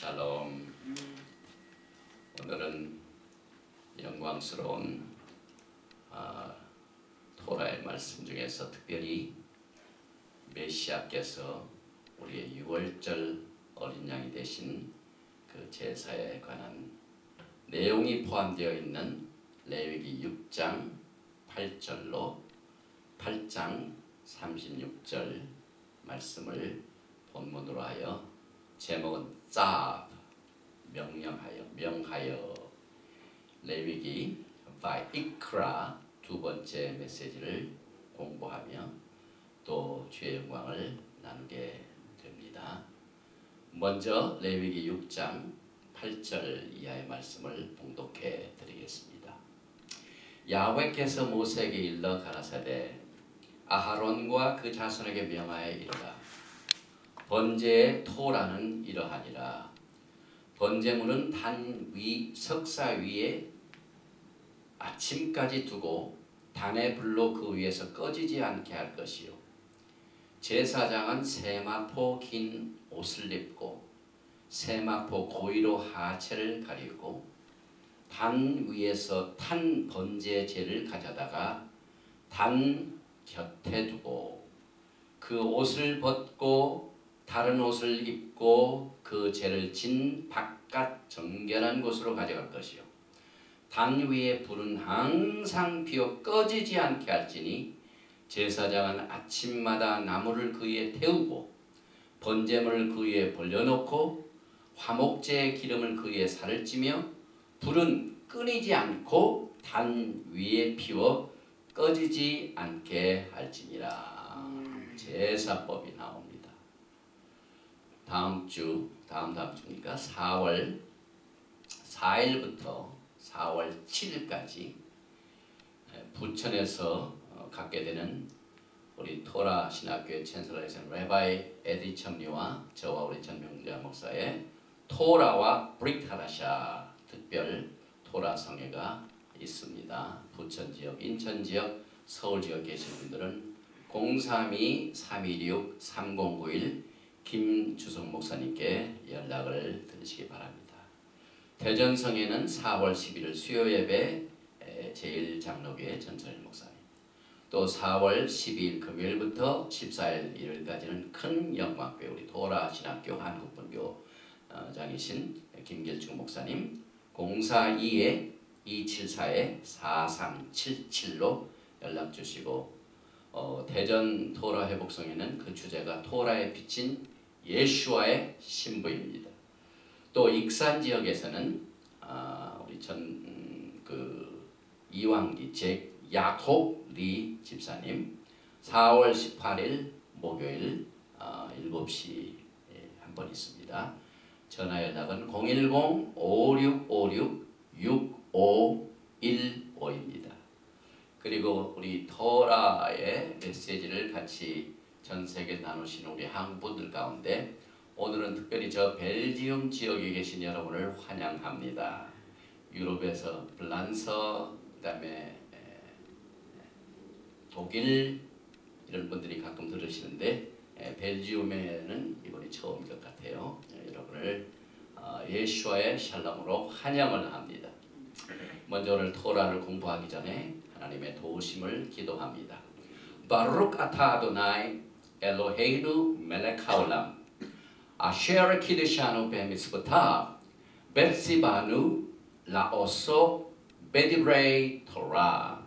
샬롬. 오늘은 영광스러운 토라의 말씀 중에서 특별히 메시아께서 우리의 유월절 어린 양이 되신 그 제사에 관한 내용이 포함되어 있는 레위기 6장 8절로 8장 36절 말씀을 본문으로 하여 제목은 짜 명하여 레위기 바이크라 두 번째 메시지를 공부하며 또 주의 영광을 나누게 됩니다. 먼저 레위기 6장 8절 이하의 말씀을 봉독해 드리겠습니다. 야훼께서 모세에게 일러 가라사대 아하론과 그 자손에게 명하여 이르라. 번제의 토라는 이러하니라. 번제물은 단 위 석사 위에 아침까지 두고 단의 불로 그 위에서 꺼지지 않게 할 것이요. 제사장은 세마포 긴 옷을 입고 세마포 고위로 하체를 가리고 단 위에서 탄 번제제를 가져다가 단 곁에 두고 그 옷을 벗고 다른 옷을 입고 그 제를 진 바깥 정결한 곳으로 가져갈 것이요. 단 위에 불은 항상 피어 꺼지지 않게 할지니 제사장은 아침마다 나무를 그 위에 태우고 번제물을 그 위에 벌려놓고 화목제의 기름을 그 위에 살을 찌며 불은 끊이지 않고 단 위에 피워 꺼지지 않게 할지니라. 제사법이 나옵니다. 다음 주니까 4월 4일부터 4월 7일까지 부천에서 갖게 되는 우리 토라 신학교의 챈슬러이신 레바이 에디 첨리와 저와 우리 전명자 목사의 토라와 브릭타라샤 특별 토라 성회가 있습니다. 부천 지역, 인천 지역, 서울 지역 계신 분들은 032-316-3091 김주성 목사님께 연락을 드리시기 바랍니다. 대전성에는 4월 11일 수요예배 제1장로교회 전철일 목사님, 또 4월 12일 금요일부터 14일 일요일까지는 큰 영광교회 우리 도라 신학교 한국분교장이신 김길중 목사님 042-274-4377로 연락 주시고, 대전 토라 회복성에는 그 주제가 토라에 비친 예수와의 신부입니다. 또 익산 지역에서는 우리 이왕기 야콥 리 집사님 4월 18일 목요일 7시에 한 번 있습니다. 전화 연락은 010-5656-6515입니다. 그리고 우리 토라의 메시지를 같이 전 세계에 나누시는 우리 한국분들 가운데 오늘은 특별히 저 벨지움 지역에 계신 여러분을 환영합니다. 유럽에서 블란서, 그 다음에 독일 이런 분들이 가끔 들으시는데 벨지움에는 이번이 처음인 것 같아요. 여러분을 예수와의 샬롬으로 환영을 합니다. 먼저 오늘 토라를 공부하기 전에 하나님의 도우심을 기도합니다. 바룩 아타 아도나이 엘로헤이누 멜렉 하올람 아쉐르 키드샤누 베미스부타 벳시바누 라오소 베디브레이 토라.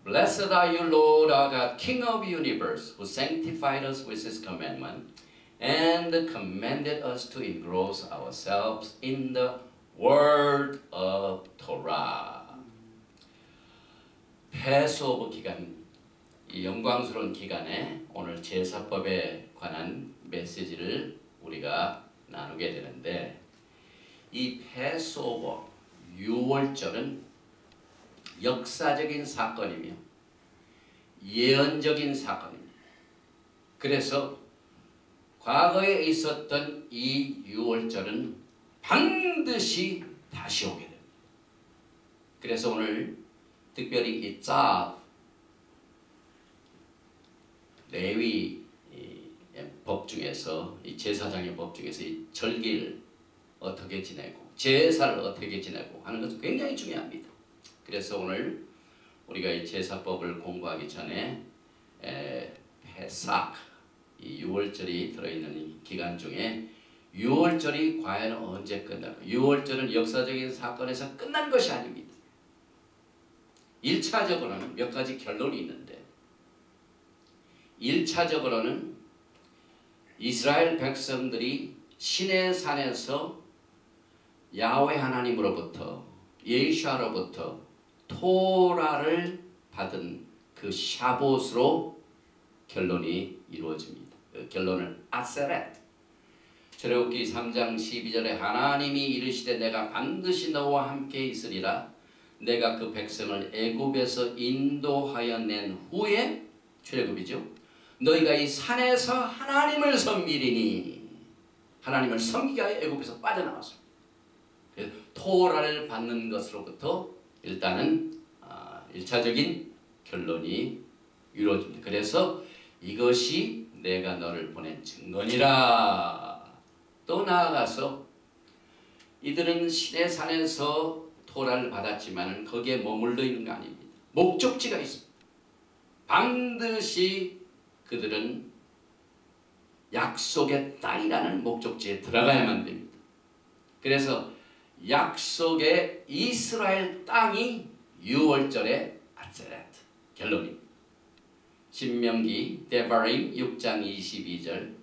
Blessed are you, Lord our God, King of the universe, who sanctified us with his commandment and commanded us to engross ourselves in the word of Torah. 패스오브 기간, 이 영광스러운 기간에 오늘 제사법에 관한 메시지를 우리가 나누게 되는데, 이 패스오버 유월절은 역사적인 사건이며 예언적인 사건입니다. 그래서 과거에 있었던 이 유월절은 반드시 다시 오게 됩니다. 그래서 오늘 특별히 이 레위 법 중에서 이 제사장의 법 중에서 이 절기를 어떻게 지내고 제사를 어떻게 지내고 하는 것은 굉장히 중요합니다. 그래서 오늘 우리가 이 제사법을 공부하기 전에 페삭 이 6월절이 들어있는 이 기간 중에 6월절이 과연 언제 끝날까? 6월절은 역사적인 사건에서 끝난 것이 아닙니다. 1차적으로는 몇 가지 결론이 있는데 1차적으로는 이스라엘 백성들이 시내산에서 야훼 하나님으로부터 예수아로부터 토라를 받은 그 샤봇으로 결론이 이루어집니다. 그 결론은 아세렛. 출애굽기 3장 12절에 하나님이 이르시되 내가 반드시 너와 함께 있으리라. 내가 그 백성을 애굽에서 인도하여 낸 후에 출애굽이죠. 너희가 이 산에서 하나님을 섬기리니 하나님을 섬기기 위하여 애굽에서 빠져나왔습니다. 그래서 토라를 받는 것으로부터 일단은 1차적인 결론이 이루어집니다. 그래서 이것이 내가 너를 보낸 증거니라. 또 나아가서 이들은 시내산에서 토라를 받았지만 거기에 머물러 있는 거 아닙니다. 목적지가 있습니다. 반드시 그들은 약속의 땅이라는 목적지에 들어가야만 됩니다. 그래서 약속의 이스라엘 땅이 6월절의 아세렛 결론입니다. 신명기 데바림 6장 22절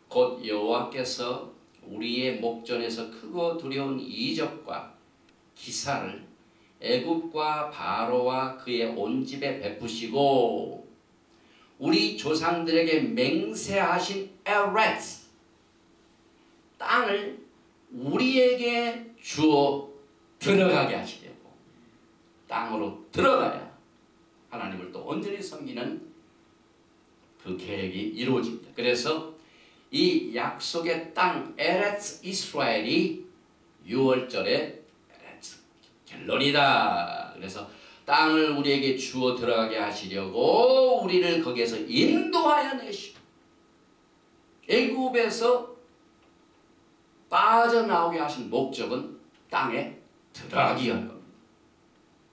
곧 여호와께서 우리의 목전에서 크고 두려운 이적과 기사를 애굽과 바로와 그의 온 집에 베푸시고 우리 조상들에게 맹세하신 에레츠 땅을 우리에게 주어 들어가게 하시려고 땅으로 들어가야 하나님을 또 온전히 섬기는 그 계획이 이루어집니다. 그래서 이 약속의 땅 에레츠 이스라엘이 6월절의 에레츠 결론이다. 그래서 땅을 우리에게 주어 들어가게 하시려고 우리를 거기에서 인도하여 내시고 애굽에서 빠져나오게 하신 목적은 땅에 들어가기 위한 겁니다.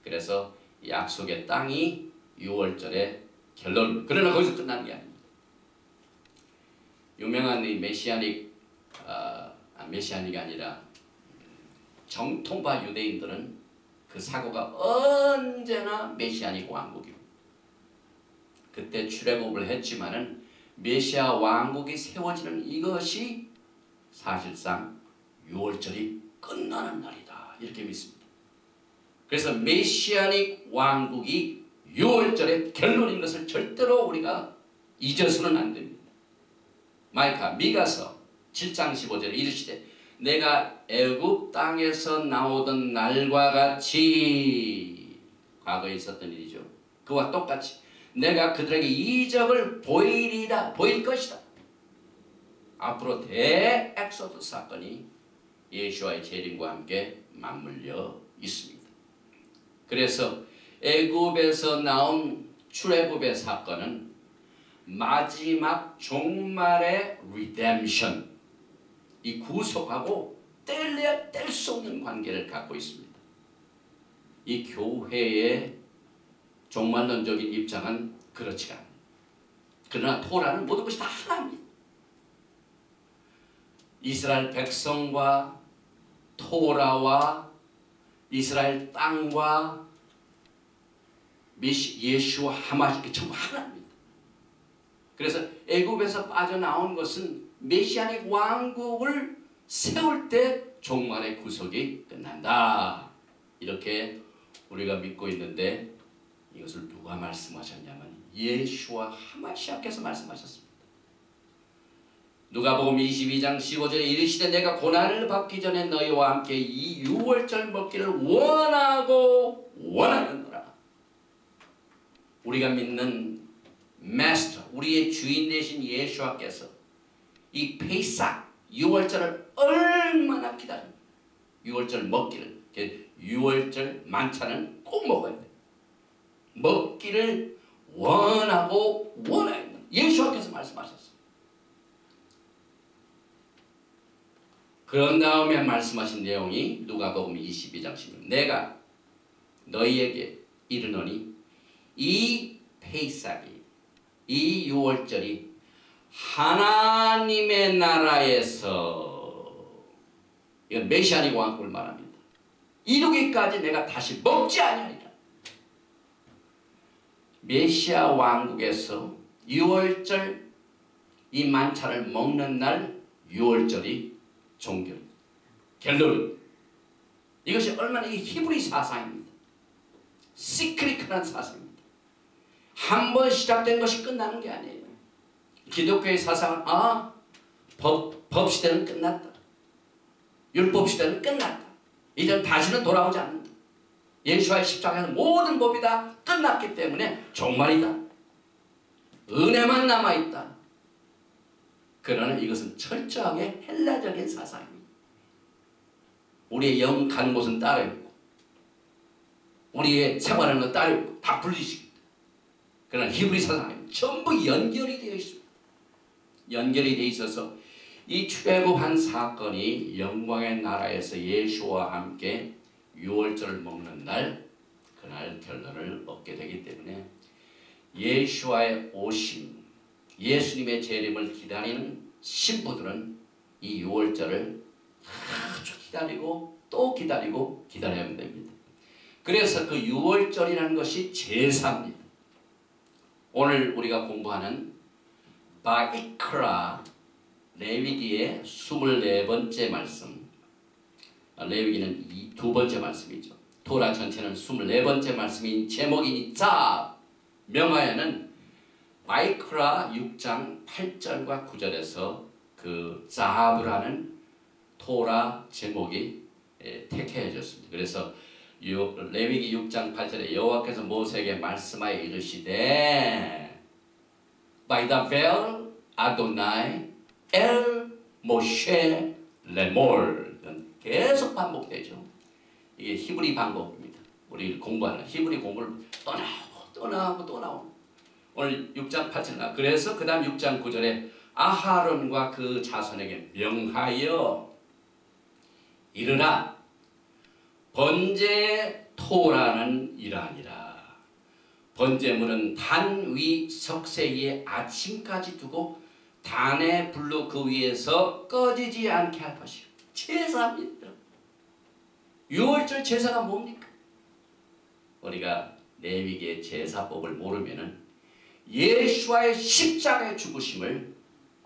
그래서 약속의 땅이 6월절의 결론. 그러나 거기서 끝나는 게 아닙니다. 유명한 이 메시아닉이 아니라 정통파 유대인들은 그 사고가 언제나 메시아닉 왕국입니다. 그때 출애굽을 했지만은 메시아 왕국이 세워지는 이것이 사실상 6월절이 끝나는 날이다. 이렇게 믿습니다. 그래서 메시아닉 왕국이 6월절의 결론인 것을 절대로 우리가 잊어서는 안 됩니다. 미가서 7장 15절에 이르시되 내가 애굽 땅에서 나오던 날과 같이 과거에 있었던 일이죠. 그와 똑같이 내가 그들에게 이적을 보일 것이다. 앞으로 대엑소더스 사건이 예수와의 재림과 함께 맞물려 있습니다. 그래서 애굽에서 나온 출애굽의 사건은 마지막 종말의 리뎀션, 이 구속하고 뗄래야 뗄 수 없는 관계를 갖고 있습니다. 이 교회의 종말론적인 입장은 그렇지가 않습니다. 그러나 토라는 모든 것이 다 하나입니다. 이스라엘 백성과 토라와 이스라엘 땅과 예수와 하마시키 전부 하나입니다. 그래서 애굽에서 빠져나온 것은 메시아닉 왕국을 세울 때 종말의 구속이 끝난다. 이렇게 우리가 믿고 있는데 이것을 누가 말씀하셨냐면 예수와 하마시아께서 말씀하셨습니다. 누가복음 22장 15절에 이르시되 내가 고난을 받기 전에 너희와 함께 이 6월절 먹기를 원하였노라. 우리가 믿는 마스터, 우리의 주인 되신 예수와께서 이 페이삭 6월절을 얼마나 기다립니다. 6월절 먹기를, 6월절 만찬은 꼭 먹어야 돼. 먹기를 원하고 원하였노라. 예수와께서 말씀하셨어요. 그런 다음에 말씀하신 내용이 누가복음 22장 16. 내가 너희에게 이르노니 이 페이삭이 이 유월절이 하나님의 나라에서 이건 메시아닉 왕국을 말합니다. 이루기까지 내가 다시 먹지 아니하리라. 메시아 왕국에서 유월절 이 만찬을 먹는 날 유월절이 종결 결론. 이것이 얼마나 이 히브리 사상입니다. 시크릿한 사상입니다. 한 번 시작된 것이 끝나는 게 아니에요. 기독교의 사상은 법 시대는 끝났다. 율법 시대는 끝났다. 이제는 다시는 돌아오지 않는다. 예수와의 십자가에서 모든 법이 다 끝났기 때문에 종말이다. 은혜만 남아있다. 그러나 이것은 철저하게 헬라적인 사상입니다. 우리의 영 가는 곳은 따로 있고 우리의 생활하는 건 따로 있고 다 분리식입니다. 그러나 히브리 사상은 전부 연결이 되어 있습니다. 연결이 되어 있어서 이 출애굽한 사건이 영광의 나라에서 예수와 함께 유월절을 먹는 날 그날 결론을 얻게 되기 때문에 예수와의 오심, 예수님의 재림을 기다리는 신부들은 이 유월절을 아주 기다리고 또 기다리고 기다려야 됩니다. 그래서 그 유월절이라는 것이 제사입니다. 오늘 우리가 공부하는 바이크라 레위기의 24번째 말씀, 레위기는 두 번째 말씀이죠. 토라 전체는 24번째 말씀인 제목이니 자 명하여는 바이크라 6장 8절과 9절에서 그 자하브라는 토라 제목이 택해졌습니다. 그래서 레위기 6장 8절에 여호와께서 모세에게 말씀하여 이르시되 By the veil Adonai El Moshe Lemor 계속 반복되죠. 이게 히브리 방법입니다. 우리 공부하는 히브리 공부를 또 나오고 오늘 6장 8절 그래서 그 다음 6장 9절에 아하론과 그 자손에게 명하여 이르라 번제 토라는 이러하니라. 번제물은 단 위 석쇠 위에 아침까지 두고 단의 불로 그 위에서 꺼지지 않게 할 것이요. 제사입니다. 유월절 제사가 뭡니까? 우리가 레위기의 제사법을 모르면은 예수와의 십자가의 죽으심을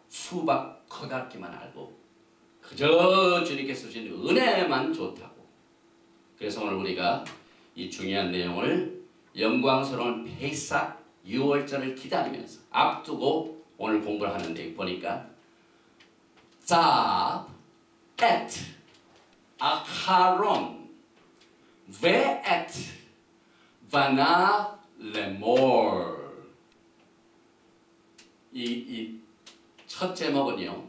수박 커다랗게만 알고 그저 주님께서 주신 은혜만 좋다고. 그래서 오늘 우리가 이 중요한 내용을 영광스러운 페이삭 유월절을 기다리면서 앞두고 오늘 공부를 하는데 보니까 자, et, 아하론, ve et, vana lemor. 이 첫 제목은요.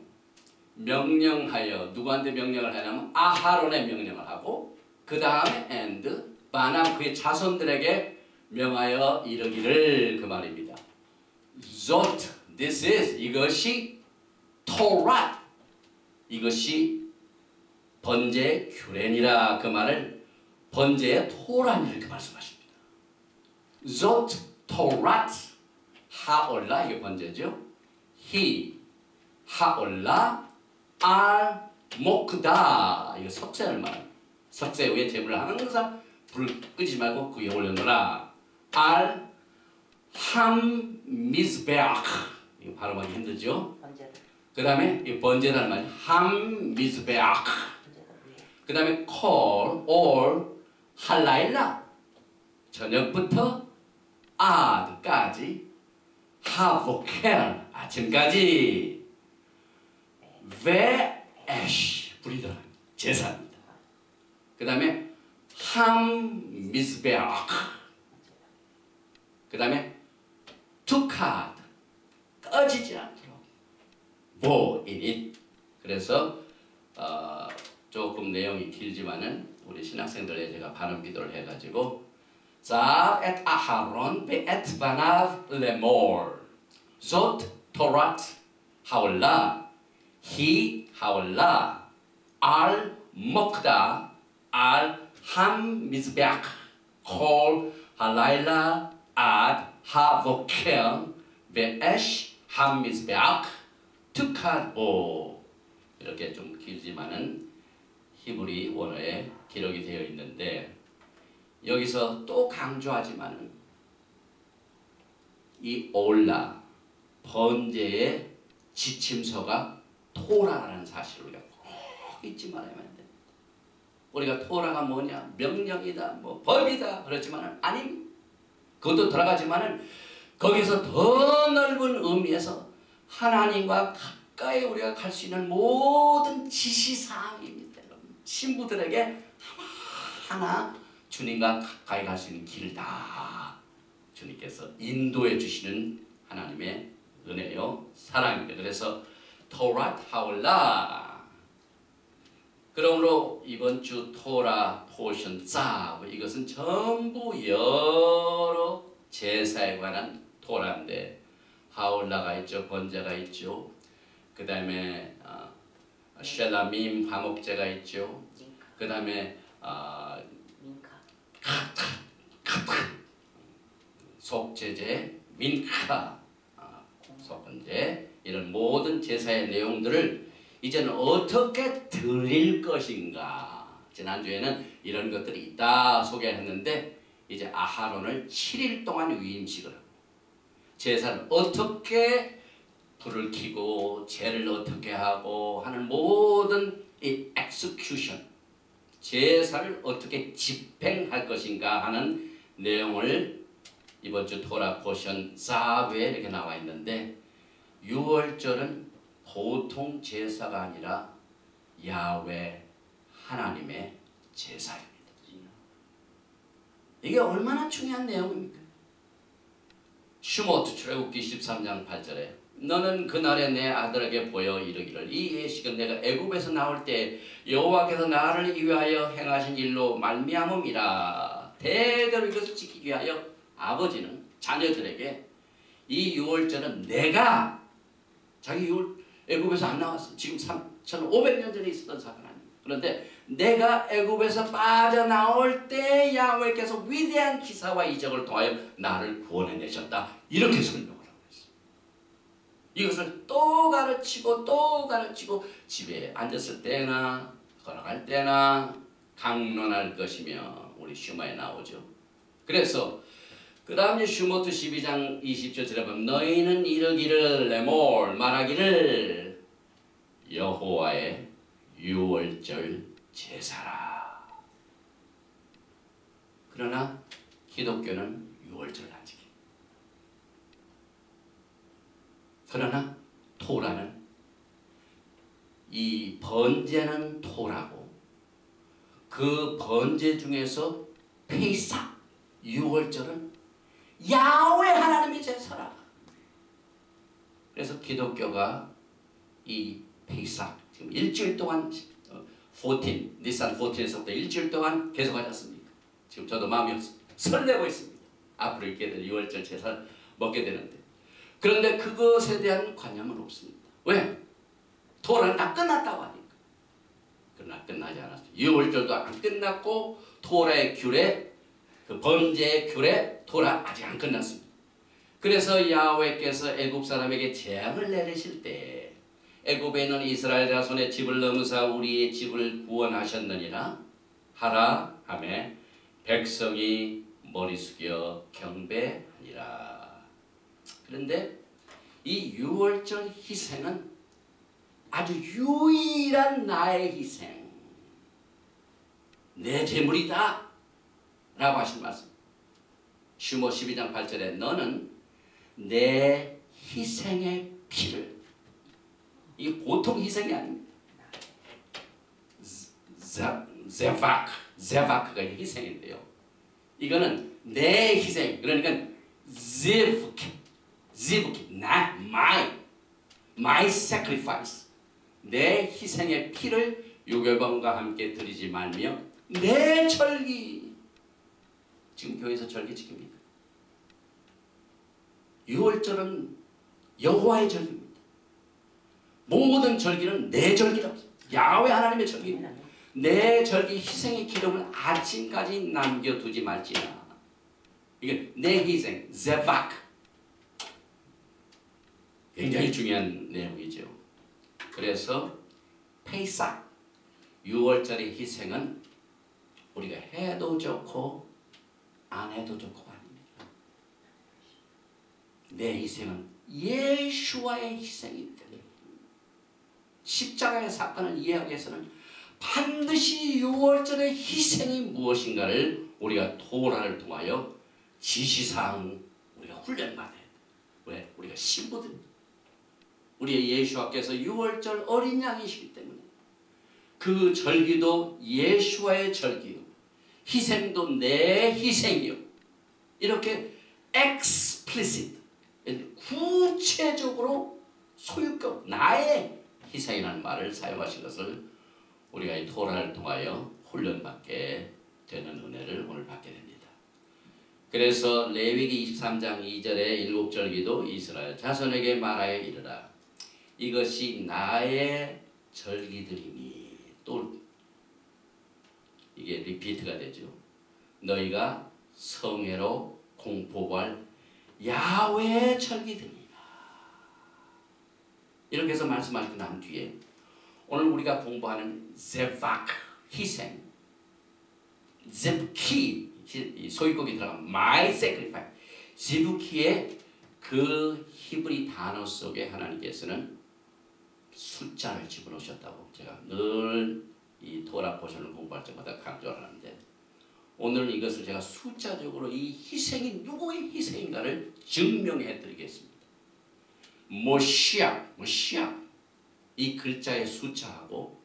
명령하여 누구한테 명령을 하냐면 아하론에 명령을 하고 그 다음에 and 바나 그의 자손들에게 명하여 이르기를 그 말입니다. Zot, this is 이것이 토라 이것이 번제 규례니라 그 말을 번제의 토라니 이렇게 말씀하십니다. Zot 토랏 하올라 이게 번제죠. He 하올라 알 모크다 이거 석쇠를 말합니다. 석쇠 위에 재물을 항상 불을 끄지 말고 그 위에 올려놓으라. 알 함 미즈베악 이거 발음하기 힘들죠. 그 다음에 이 번제라는 말이 함 미즈베악. 그 다음에 콜 올 할라일라 저녁부터 아드까지 하보켈 아침까지 베에쉬 불이 들어갑니다. 제사입니다. 그 다음에 함 미즈베악 그 다음에 투카드 꺼지지 않도록 보인잇. 그래서 조금 내용이 길지만은 우리 신학생들에 제가 반응 기도를 해가지고 자 et 아하론 베et 바나v lemor zot 토랏 하올라 he 하올라 al mokda al ham mizbeach kol halayla ad havokem ve'esh ham mizbeach tukadbo. 이렇게 좀 길지만은 히브리 원어에 기록이 되어 있는데, 여기서 또 강조하지만은 이 올라 번제의 지침서가 토라라는 사실을 우리가 꼭 잊지 말아야 돼. 우리가 토라가 뭐냐, 명령이다, 뭐 법이다 그렇지만은 아니, 그것도 들어가지만은 거기서 더 넓은 의미에서 하나님과 가까이 우리가 갈 수 있는 모든 지시사항입니다. 신부들에게 하나하나 주님과 가까이 갈 수 있는 길을 다 주님께서 인도해 주시는 하나님의 은혜요 사랑입니다. 그래서 토라 타올라. 그러므로 이번 주 토라 포션 짜, 이것은 전부 여러 제사에 관한 토라인데, 하올라가 있죠, 번제가 있죠, 그 다음에 쉘라밈 화목제가 있죠, 그 다음에 속제제, 민카 속번제, 이런 모든 제사의 내용들을 이제는 어떻게 드릴 것인가. 지난주에는 이런 것들이 있다 소개했는데, 이제 아하론을 7일 동안 위임식을 하고 제사를 어떻게 불을 켜고 제를 어떻게 하고 하는 모든 이 execution, 제사를 어떻게 집행할 것인가 하는 내용을 이번 주 토라 포션 4부에 이렇게 나와 있는데, 6월절은 보통 제사가 아니라 야훼 하나님의 제사입니다. 이게 얼마나 중요한 내용입니까? 슈모트 출애굽기 13장 8절에 너는 그날에 내 아들에게 보여 이르기를 이 예식은 내가 애굽에서 나올 때 여호와께서 나를 위하여 행하신 일로 말미암음이라. 대대로 이것을 지키기 위하여 아버지는 자녀들에게 이 유월절은 내가, 자기 애굽에서 안 나왔어. 지금 3,500년 전에 있었던 사건 아닙니다. 그런데 내가 애굽에서 빠져나올 때 야훼께서 위대한 기사와 이적을 통하여 나를 구원해내셨다. 이렇게 설명을 하고 있어요. 이것을 또 가르치고 또 가르치고 집에 앉았을 때나 걸어갈 때나 강론할 것이며 우리 슈마에 나오죠. 그래서 그 다음에 슈모트 12장 20절에 보면 너희는 이르기를 레몰 말하기를 여호와의 유월절 제사라. 그러나 기독교는 유월절을 안 지킵니다. 그러나 토라는, 이 번제는 토라고, 그 번제 중에서 페이삭 유월절은 야훼 하나님의 제사라. 그래서 기독교가 이 페이삭 지금 일주일 동안 14, 니산 14에서부터 일주일 동안 계속하지 않습니까? 지금 저도 마음이 설레고 있습니다. 앞으로 있게 될 유월절 제사를 먹게 되는데, 그런데 그것에 대한 관념은 없습니다. 왜? 토라는 다 끝났다고 하니까. 그러나 끝나지 않았어요. 유월절도 안 끝났고 토라의 규례, 그 번제의 규례, 토라 아직 안 끝났습니다. 그래서 야훼께서 애굽 사람에게 재앙을 내리실 때 애굽에 있는 이스라엘 자손의 집을 넘으사 우리의 집을 구원하셨느니라 하라 하며 백성이 머리 숙여 경배하니라. 그런데 이 유월절 희생은 아주 유일한 나의 희생, 내 재물이다 라고 하신 말씀. 슈모 12장 8절에 너는 내 희생의 피를, 이게 보통 희생이 아닙니다. 제바크가 희생인데요, 이거는 내 희생, 그러니까 my sacrifice, 내 희생의 피를 유괴범과 함께 드리지 말며 내 절기. 지금 교회에서 절기 지킵니까? 유월절은 여호와의 절기입니다. 모든 절기는 내 절기라고. 야훼 하나님의 절기. 내 절기 희생의 기름을 아침까지 남겨두지 말지나. 이게 내 희생, 제바크. 굉장히 중요한 내용이죠. 그래서 페이삭, 6월절의 희생은 우리가 해도 좋고 안 해도 좋고 아닙니다. 내 희생은 예수와의 희생입니다. 십자가의 사건을 이해하기 위해서는 반드시 6월절의 희생이 무엇인가를 우리가 토라를 통하여 지시사항 우리가 훈련받아야 돼. 왜? 우리가 신부들, 우리의 예수와께서 6월절 어린 양이시기 때문에 그 절기도 예수와의 절기요, 희생도 내 희생이요, 이렇게 explicit, 구체적으로 소유격, 나의 희생이라는 말을 사용하신 것을 우리가 이 토라를 통하여 훈련받게 되는 은혜를 오늘 받게 됩니다. 그래서 레위기 23장 2절의 7절기도 이스라엘 자손에게 말하여 이르라. 이것이 나의 절기들이니. 또 이게 리피트가 되죠. 너희가 성회로 공포할 야훼의 절기들이니라. 이렇게 해서 말씀하시고 난 뒤에 오늘 우리가 공부하는 제바크, 희생, 제브키, 소유격이 들어간 my sacrifice, 제브키의 그 히브리 단어 속에 하나님께서는 숫자를 집어넣으셨다고 제가 늘 이 토라 포션을 공부할 때마다 강조를 하는데, 오늘 이것을 제가 숫자적으로 이 희생이 누구의 희생인가를 증명해 드리겠습니다. 모시아 이 글자의 숫자하고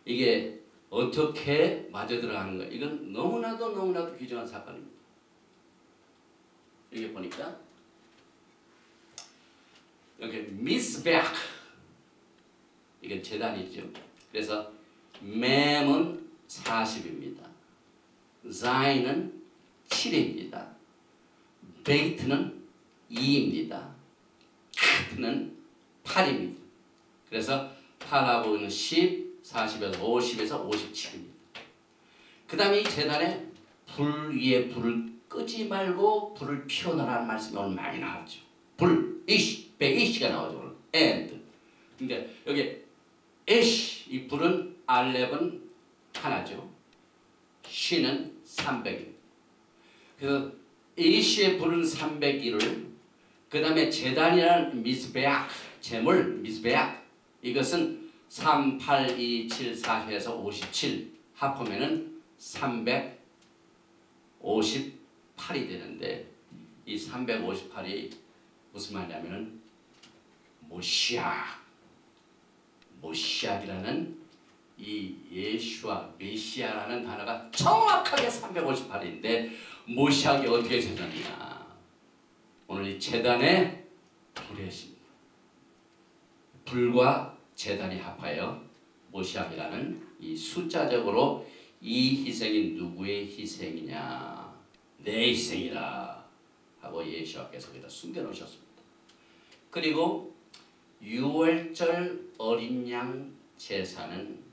이게 어떻게 맞아 들어가는 가, 이건 너무나도 귀중한 사건입니다. 여기 보니까 여기 미스베악, 이건 제단이죠. 그래서 맴은 40입니다. 자인은 7입니다. 베이트는 2입니다. 카트는 8입니다. 그래서 8하고는 10, 40에서 50에서 57입니다. 그 다음에 이 재단에 불 위에 불을 끄지 말고 불을 피워놔라는 말씀이 오늘 많이 나왔죠. 불, 이시, 베이시가 나오죠. 오늘. and. 그러니까 여기 이시, 이 불은 알렙은 하나죠. 시는 300입니다. 그래서 이시의 불은 300기를, 그 다음에 제단이라는 미스베악, 제물 미스베악, 이것은 3, 8, 2, 7, 40에서 57 합하면은 358이 되는데, 이 358이 무슨 말이냐면은 모시아이라는 이 예수와 메시아라는 단어가 정확하게 358인데 모시아가 어떻게 되느냐. 오늘 이 제단의 불의 신, 불과 제단이 합하여 모시아이라는 이 숫자적으로 이 희생이 누구의 희생이냐, 내 희생이라 하고 예수와께서 거기다 숨겨놓으셨습니다. 그리고 6월절 어린 양 제사는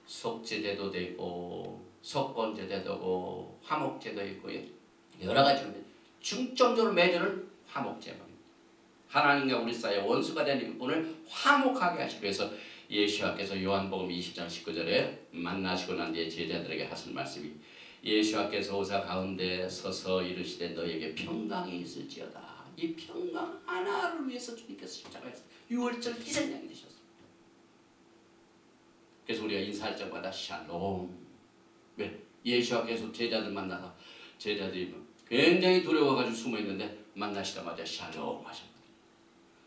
속죄제도 되고 속건제도 되고 화목제도 있고 여러 가지로 중점적으로 맺어는 화목제입니다. 하나님과 우리 사이에 원수가 된 일꾼을 화목하게 하시기 위해서 예수와께서 요한복음 20장 19절에 만나시고 난 뒤에 제자들에게 하신 말씀이, 예수와께서 오사 가운데 서서 이르시되 너에게 평강이 있을지어다. 이 평강 하나를 위해서 주님께서 십자가에서 6월절 희생양이 되셨습니다. 그래서 우리가 인사할 때마다 샬롬. 왜? 예수와께서 제자들 만나서 제자들이 굉장히 두려워가지고 숨어있는데 만나시자마자 샬롬 하셨거든요.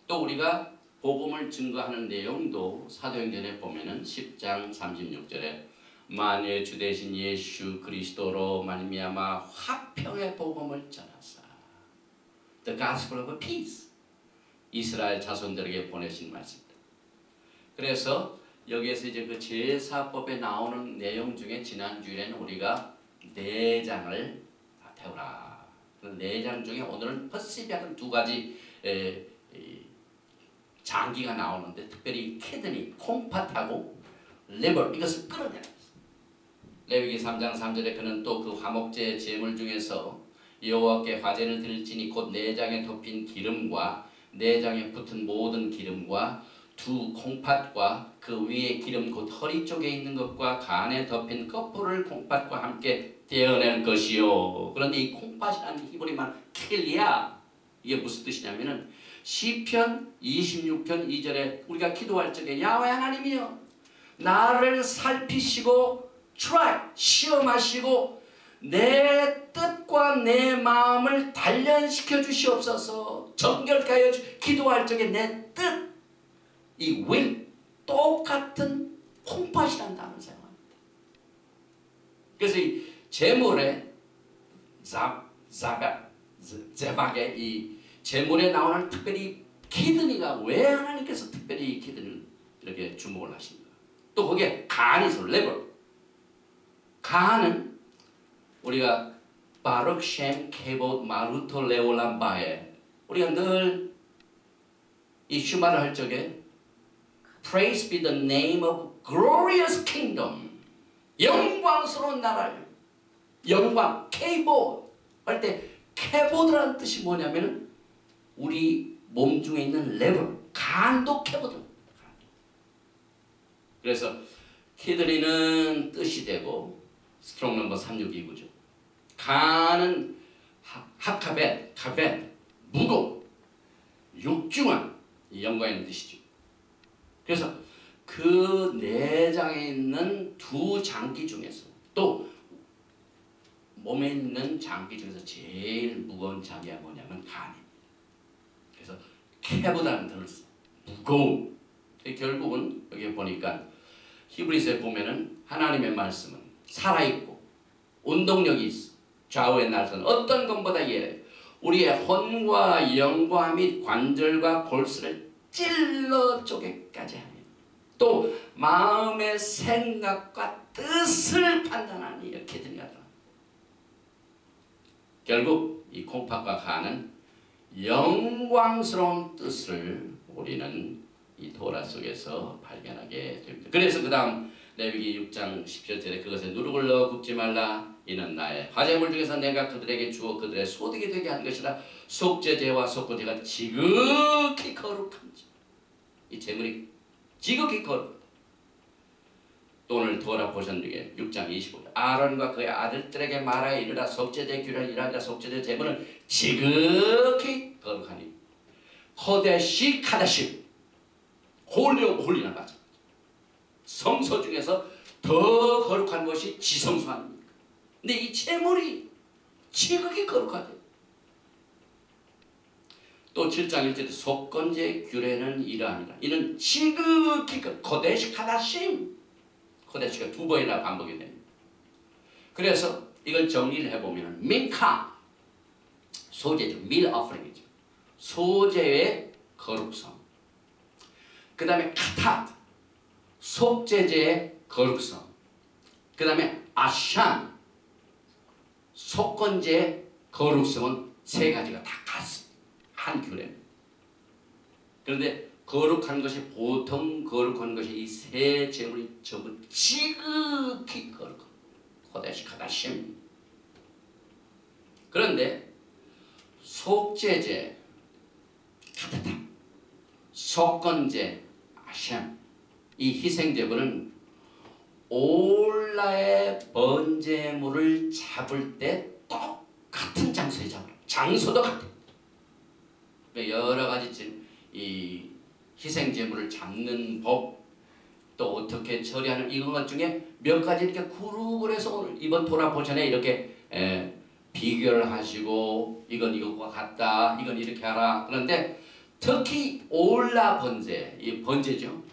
또 우리가 복음을 증거하는 내용도 사도행전에 보면은 10장 36절에 만유의 주 되신 예수 그리스도로 말미암아 화평의 복음을 전하사, The Gospel of Peace, 이스라엘 자손들에게 보내신 말씀입니다. 그래서 여기에서 이제 그 제사법에 나오는 내용 중에 지난주에는 우리가 4장을 태우라. 그 4장 중에 오늘은 퍼시비아는 2가지 장기가 나오는데, 특별히 캐드니 콩팥하고 liver 이것을 끌어내라. 레위기 3장 3절에 그는 또 그 화목제 제물 중에서 여호와께 화제를 드릴지니 곧 내장에 덮인 기름과 내장에 붙은 모든 기름과 두 콩팥과 그 위에 기름 곧 허리 쪽에 있는 것과 간에 덮인 껍질을 콩팥과 함께 떼어낼 것이요. 그런데 이 콩팥이라는 히브리 말 켈리야, 이게 무슨 뜻이냐면은 시편 26편 2절에 우리가 기도할 적에 야훼 하나님이여 나를 살피시고 시험하시고 내 뜻과 내 마음을 단련시켜 주시옵소서. 정결케 기도할 적에 내 뜻, 이 will 똑같은 콩팥이라는 단어를 사용합니다. 그래서 이 제물에 제박의 이 제물에 나오는 특별히 키드니가 왜 하나님께서 특별히 이 키드니를 이렇게 주목을 하십니까? 또 거기에 간이 있어. 레버. 간은 우리가 바룩 셴 케봇 마루토 레올람 바에 우리가 늘 이 슈마를 할 적에 Praise be the name of glorious kingdom. 영광스러운 나라를 영광 케봇 할 때 케봇이라는 뜻이 뭐냐면은 우리 몸 중에 있는 레버 간도 케봇. 그래서 키드니는 뜻이 되고 스트롱 넘버 3629죠. 간은 하카벳, 카벳, 무거운, 육중한 영광 있는 뜻이죠. 그래서 그 내장에 있는 두 장기 중에서 또 몸에 있는 장기 중에서 제일 무거운 장기가 뭐냐면 간입니다. 그래서 캐보다는 더 무거운. 결국은 여기 보니까 히브리서에 보면은 하나님의 말씀은 살아있고 운동력이 있어. 좌우의 날선 어떤 것보다 예래 우리의 혼과 영과 및 관절과 골수를 찔러 쪼개까지 합니다. 또 마음의 생각과 뜻을 판단하니 이렇게 들려다. 결국 이 콩팥과 간은 영광스러운 뜻을 우리는 이 토라 속에서 발견하게 됩니다. 그래서 그 다음 레위기 6장 17절에 그것에 누룩을 넣어 굽지 말라. 이는 나의 화제물 중에서 내가 그들에게 주어 그들의 소득이 되게 한 것이라. 속죄제와 속건제가 지극히 거룩한지. 이 제물이 지극히 거룩. 또 오늘 토라 보신 중에 6장 25절 아론과 그의 아들들에게 말하여 이르라. 속죄제 규례를 일하리라. 속죄제 제물은 지극히 거룩하니 호데시 카다시 홀리 오브 홀리나 맞아. 성소 중에서 더 거룩한 것이 지성소 아닙니까? 근데 이 제물이 지극히 거룩하대. 또 7장 1절에 속건제 규례는 이러하니라. 이는 지극히 코데시 카다심. 코데시가 두 번이나 반복이 됩니다. 그래서 이걸 정리를 해보면 민카 소재죠. 밀 어프링이죠. 소재의 거룩성. 그 다음에 카탓 속죄제의 거룩성. 그 다음에 아샴 속건제의 거룩성은 세 가지가 다 같습니다. 한 규례입니다. 그런데 거룩한 것이 보통 거룩한 것이 이 세 제물이 전부 지극히 거룩한 코데시 카다심. 그런데 속죄제 카타타 속건제 아샴 이 희생제물은 올라의 번제물을 잡을 때 똑같은 장소에 잡아요. 장소도 같아요. 여러 가지 이 희생제물을 잡는 법, 또 어떻게 처리하는 이런 것 중에 몇 가지 이렇게 그룹을 해서 오늘 이번 토라 보전에 이렇게 비교를 하시고 이건 이것과 같다, 이건 이렇게 하라. 그런데 특히 올라 번제, 이 번제죠.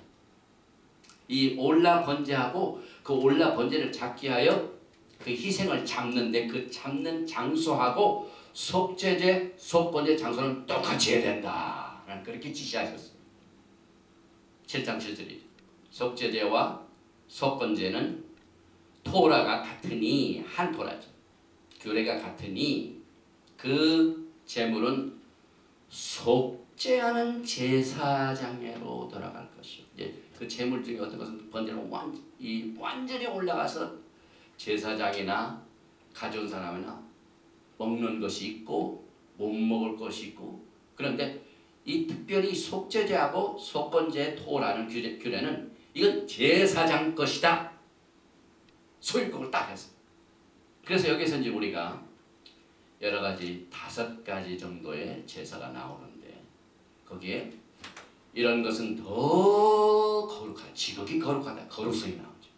이 올라 번제하고 그 올라 번제를 잡기 하여 그 희생을 잡는데 그 잡는 장소하고 속죄제, 속건제 장소는 똑같이 해야 된다. 그렇게 지시하셨어요. 7장 7절이죠. 속죄제와 속건제는 토라가 같으니 한 토라죠. 규례가 같으니 그 제물은 속죄하는 제사장으로 돌아갈 것이요. 이제 그 제물 중에 어떤 것은 번제는 완전히 올라가서 제사장이나 가져온 사람이나 먹는 것이 있고 못 먹을 것이 있고, 그런데 이 특별히 속죄제하고 속건제 토라는 규례는 이건 제사장 것이다. 소유권을 딱 해서. 그래서 여기서 이제 우리가 여러 가지 5가지 정도의 제사가 나오는데, 거기에 이런 것은 더 거룩하다, 지극히 거룩하다, 거룩성이 나오죠.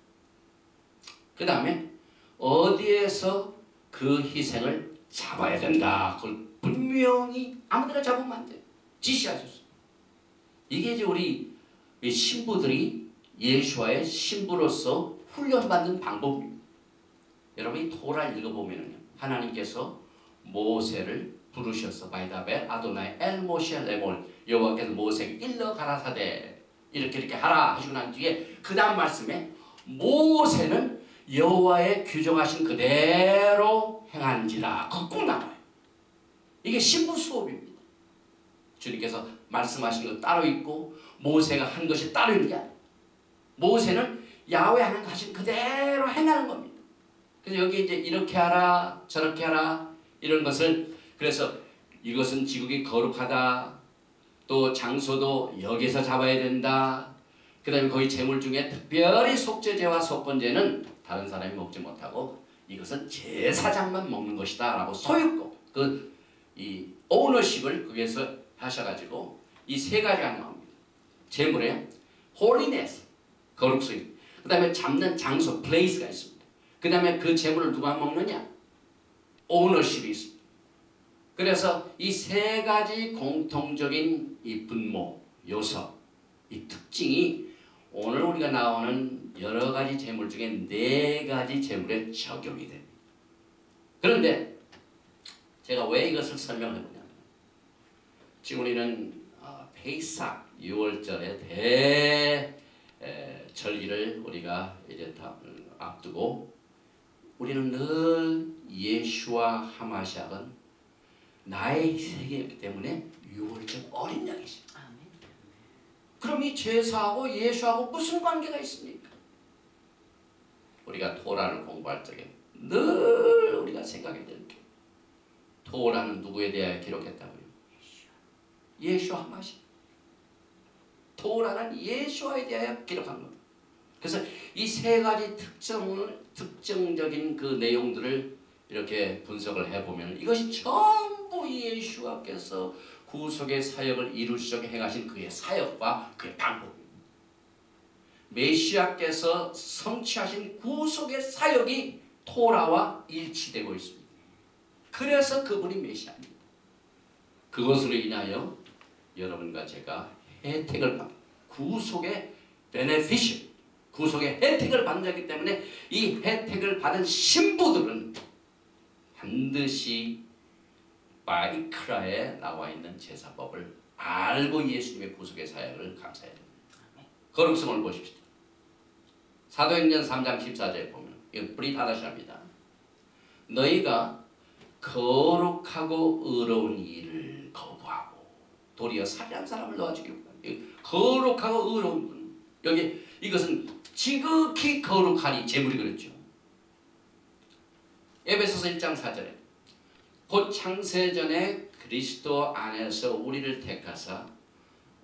그 다음에 어디에서 그 희생을 잡아야 된다, 그걸 분명히 아무데나 잡으면 안 돼요. 지시하셨어요. 이게 이제 우리 신부들이 예수와의 신부로서 훈련받는 방법입니다. 여러분 이 토라를 읽어보면요, 하나님께서 모세를 부르셔서 바이다베 아도나이 엘 모시엘 레몰, 여호와께서 모세에게 일러 가라사대 이렇게 하라 하시고 난 뒤에 그 다음 말씀에 모세는 여호와의 규정하신 그대로 행한지라, 그거 꼭 나와요. 이게 신부 수업입니다. 주님께서 말씀하신 것 따로 있고 모세가 한 것이 따로 있는 게 아니에요. 모세는 야훼 하신 그대로 행하는 겁니다. 그래서 여기 이제 이렇게 하라 저렇게 하라 이런 것을, 그래서 이것은 지극히 거룩하다, 또 장소도 여기서 잡아야 된다, 그 다음에 거기 제물 중에 특별히 속죄제와 속건제는 다른 사람이 먹지 못하고 이것은 제사장만 먹는 것이다 라고 소유권, 이 오너십을 거기에서 하셔가지고 이 3가지가 나옵니다. 제물에 홀리네스, 거룩성, 그 다음에 잡는 장소, 플레이스가 있습니다. 그 다음에 그 제물을 누가 먹느냐, 오너십이 있습니다. 그래서 이 3가지 공통적인 이 분모, 요소, 이 특징이 오늘 우리가 나오는 여러 가지 제물 중에 4가지 제물에 적용이 됩니다. 그런데 제가 왜 이것을 설명해 보냐면, 지금 우리는 페이삭 6월절의 절기를 우리가 이제 다 앞두고, 우리는 늘 예수와 하마시아는 나의 세계이기 때문에 6월절 어린 양이십니다. 그럼 이 제사하고 예수하고 무슨 관계가 있습니까? 우리가 토라를 공부할 적에 늘 우리가 생각해야 될 게, 토라는 누구에 대하여 기록했다고요? 예수 하마시아. 토라는 예수에 대하여 기록한 겁니다. 그래서 이 3가지 특정적인 그 내용들을 이렇게 분석을 해보면 이것이 전부 예수께서 구속의 사역을 이루시려고 행하신 그의 사역과 그의 방법입니다. 메시아께서 성취하신 구속의 사역이 토라와 일치되고 있습니다. 그래서 그분이 메시아입니다. 그것으로 인하여 여러분과 제가 혜택을 받는, 구속의 베네피션, 구속의 혜택을 받기 때문에 이 혜택을 받은 신부들은 반드시 바이크라에 나와 있는 제사법을 알고 예수님의 구속의 사역을 감사해야 됩니다. 거룩성을 보십시오. 사도행전 3장 14절에 보면 이건 브릿 하다샤입니다. 너희가 거룩하고 의로운 일을 거부하고 도리어 살인한 사람을 도와주기로, 거룩하고 의로운 분, 여기 이것은 지극히 거룩하니 제물이 그랬죠. 에베소서 1장 4절에 곧 창세전에 그리스도 안에서 우리를 택하사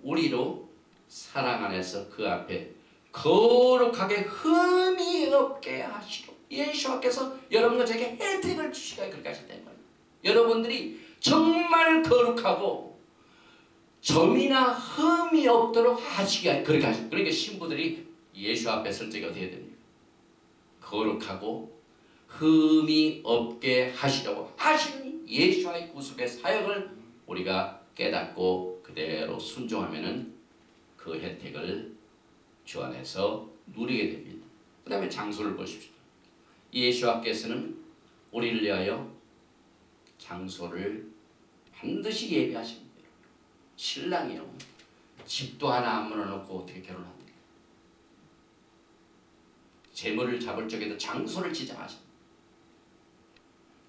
우리로 사랑 안에서 그 앞에 거룩하게 흠이 없게 하시고, 예수께서 여러분과 저에게 혜택을 주시기가 그렇게 하셨다는 거예요. 여러분들이 정말 거룩하고 점이나 흠이 없도록 하시기가 그렇게 하셨어요. 그러니까 신부들이 예수 앞에 설 적이 어떻게 됩니까? 거룩하고 흠이 없게 하시려고 하신 예수와의 구속의 사역을 우리가 깨닫고 그대로 순종하면은 그 혜택을 주 안에서 누리게 됩니다. 그 다음에 장소를 보십시오. 예수께서는 우리를 위하여 장소를 반드시 예비하십니다. 신랑이요, 집도 하나 안 물어놓고 어떻게 결혼합니까? 재물을 잡을 적에도 장소를 지정하십니다.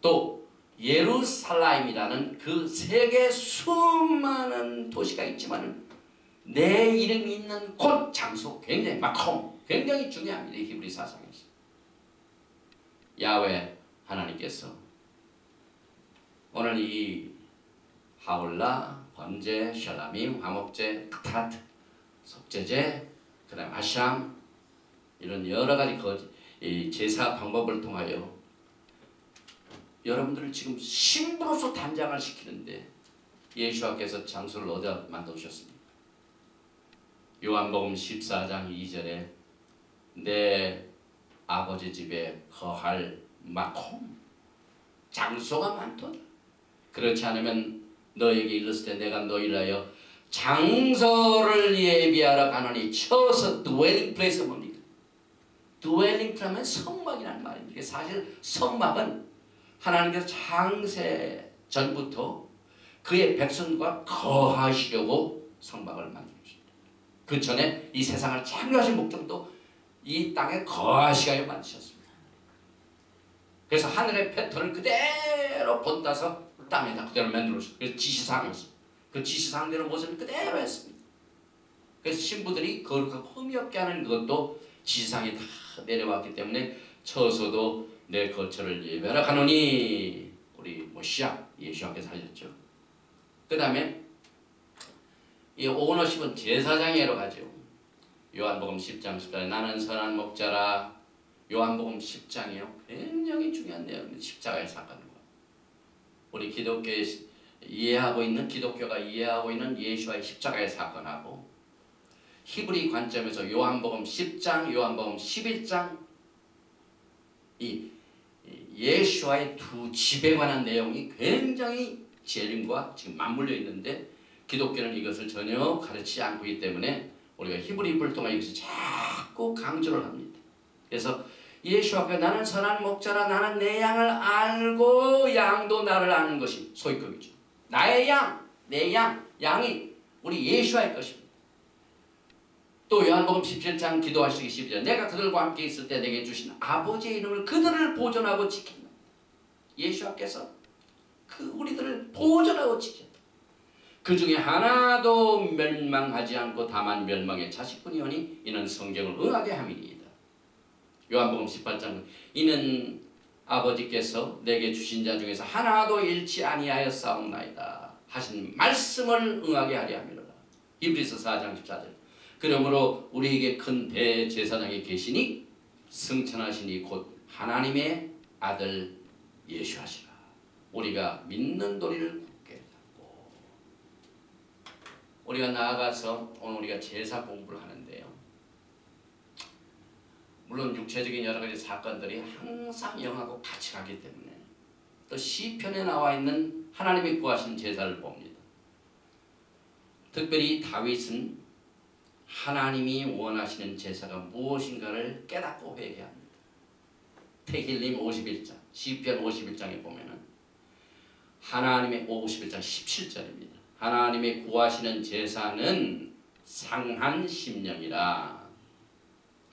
또 예루살렘이라는 그 세계 수많은 도시가 있지만 내 이름이 있는 곳 장소 굉장히 마콤 굉장히 중요합니다. 히브리 사상에서 야훼 하나님께서 오늘 이 하울라, 번제, 샬라밈, 화목제, 크타트, 속죄제, 그 다음 아샴 이런 여러가지 이 제사 방법을 통하여 여러분들을 지금 신부로서 단장을 시키는데 예수께서 장소를 어디다 만드셨습니까? 요한복음 14장 2절에 내 아버지 집에 거할 마콤 장소가 많도다. 그렇지 않으면 너에게 이르실 때 내가 너희를 하여 장소를 예비하러 가노니 쳐서 dwelling place 뭡니까? dwelling place 하면 성막이라는 말입니다. 사실 성막은 하나님께서 창세 전부터 그의 백성과 거하시려고 성막을 만들었습니다. 그 전에 이 세상을 창조하신 목적도 이 땅에 거하시게 만드셨습니다. 그래서 하늘의 패턴을 그대로 본따서 땅에다 그대로 만들었습니다. 그래서 지시상에서 그 지시상대로 모습을 그대로 했습니다. 그래서 신부들이 거룩하고 흠이 없게 하는 그것도 지시상에 다 내려왔기 때문에 처소도 내 거처를 예배하러 가노니 우리 모시아 예수께서 하셨죠. 그 다음에 이 오너십은 제사장에로 가죠. 요한복음 10장 10절에 나는 선한 목자라. 요한복음 10장이요. 굉장히 중요한 내용입니다. 십자가의 사건과 우리 기독교에 이해하고 있는 기독교가 이해하고 있는 예수와의 십자가의 사건하고 히브리 관점에서 요한복음 10장, 요한복음 11장 이 예수와의 두 집에 관한 내용이 굉장히 재림과 지금 맞물려 있는데 기독교는 이것을 전혀 가르치지 않고 있기 때문에 우리가 히브리를 통해 이것을 자꾸 강조를 합니다. 그래서 예수와 나는 선한 목자라 나는 내 양을 알고 양도 나를 아는 것이 소위급이죠. 나의 양, 내 양, 양이 우리 예수와의 것입니다. 또 요한복음 17장 기도하시기 12절 내가 그들과 함께 있을 때 내게 주신 아버지의 이름을 그들을 보존하고 지킨다. 예수께서 그 우리들을 보존하고 지켰다. 그 중에 하나도 멸망하지 않고 다만 멸망의 자식뿐이오니 이는 성경을 응하게 함이니이다. 요한복음 18장 이는 아버지께서 내게 주신 자 중에서 하나도 잃지 아니하여 싸움나이다 하신 말씀을 응하게 하려 함이로라. 히브리서 4장 14절 그러므로 우리에게 큰 대제사장이 계시니 승천하시니 곧 하나님의 아들 예수하시라. 우리가 믿는 도리를 굳게 잡고 우리가 나아가서 오늘 우리가 제사 공부를 하는데요. 물론 육체적인 여러 가지 사건들이 항상 영하고 같이 가기 때문에 또 시편에 나와 있는 하나님이 구하신 제사를 봅니다. 특별히 다윗은 하나님이 원하시는 제사가 무엇인가를 깨닫고 회개합니다. 테힐림 51장, 시편 51장에 보면은 하나님의 51장 17절입니다. 하나님의 구하시는 제사는 상한 심령이라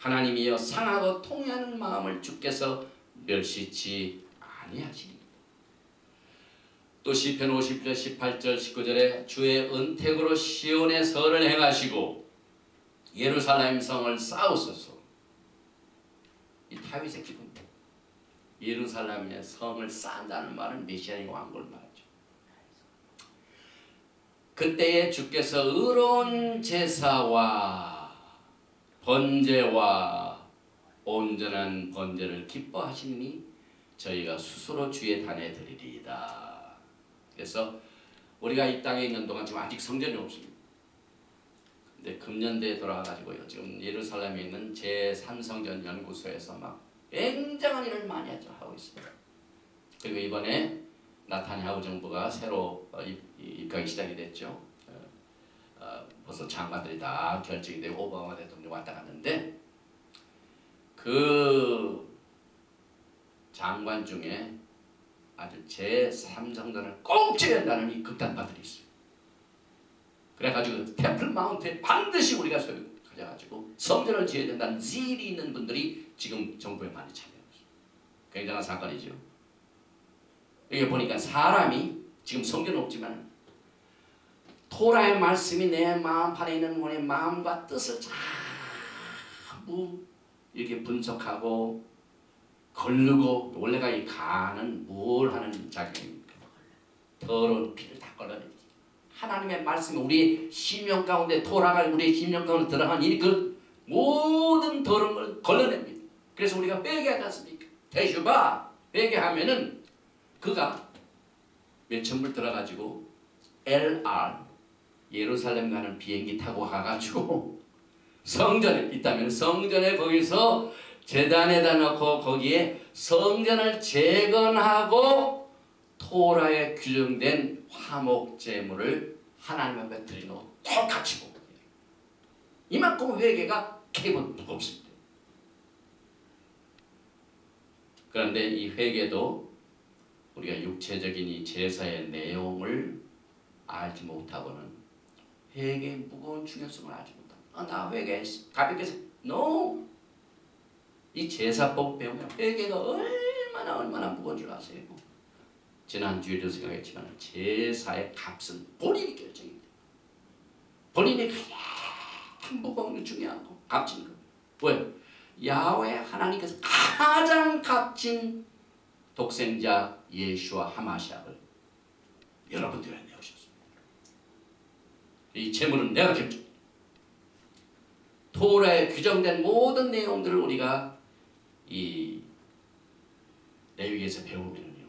하나님이여 상하고 통회하는 마음을 주께서 멸시치 아니하시니. 또 시편 50절 18절 19절에 주의 은택으로 시온의 설을 행하시고 예루살렘 성을 쌓으소서. 이 다윗의 기도입니다. 예루살렘의 성을 쌓는다는 말은 메시아의 왕국을 말하죠. 그때에 주께서 의로운 제사와 번제와 온전한 번제를 기뻐하시니 저희가 스스로 주의 단에 드리리이다. 그래서 우리가 이 땅에 있는 동안 지금 아직 성전이 없습니다. 근데 금년대에 돌아가지고요. 지금 예루살렘에 있는 제3성전 연구소에서 막 굉장한 일을 많이 하고 있습니다. 그리고 이번에 나타냐후 정부가 새로 입각이 시작이 됐죠. 벌써 장관들이 다 결정이 되고 오바마 대통령 왔다 갔는데 그 장관 중에 아주 제3성전을 꼭 지어야 한다는 이 극단파들이 있어요. 그래가지고 템플 마운트에 반드시 우리가 소유 가져가지고 성전을 지어야 된다는 질이 있는 분들이 지금 정부에 많이 참여하고 있습니다. 굉장한 사건이죠. 여기 보니까 사람이 지금 성경은 없지만 토라의 말씀이 내 마음판에 있는 우리 마음과 뜻을 전부 이렇게 분석하고 걸르고 원래가 이 간은 뭘 하는 작용입니까? 더러운 피를 다 걸러내지. 하나님의 말씀이 우리 심령 가운데 토라가 우리 심령 가운데 들어간 이 그 모든 더러운 걸 걸러냅니다. 그래서 우리가 빼게 하지 않습니까? 대슈바 빼게 하면은 그가 몇천불 들어가지고 LR 예루살렘 가는 비행기 타고 가가지고 성전에 있다면 성전에 거기서 제단에다 놓고 거기에 성전을 재건하고 토라에 규정된 화목제물을 하나님 앞에 드리고 똑같이 보고 이만큼 회개가 기본 무겁습니다. 그런데 이 회개도 우리가 육체적인 이 제사의 내용을 알지 못하고는 회개의 무거운 중요성을 알지 못합니다. 나 회개했어. 가볍게 해서 No! 이 제사법 배우면 회개가 얼마나 무거운 줄 아세요? 지난주에도 생각했지만 제사의 값은 본인이 결정입니다. 본인이 가장 무거운 게 중요하고 값진 거. 왜요? 야훼 하나님께서 가장 값진 독생자 예수와 하마시아를 여러분들에 내오셨습니다. 이 제물은 내가 결정. 토라에 규정된 모든 내용들을 우리가 이 레위기에서 배우면요,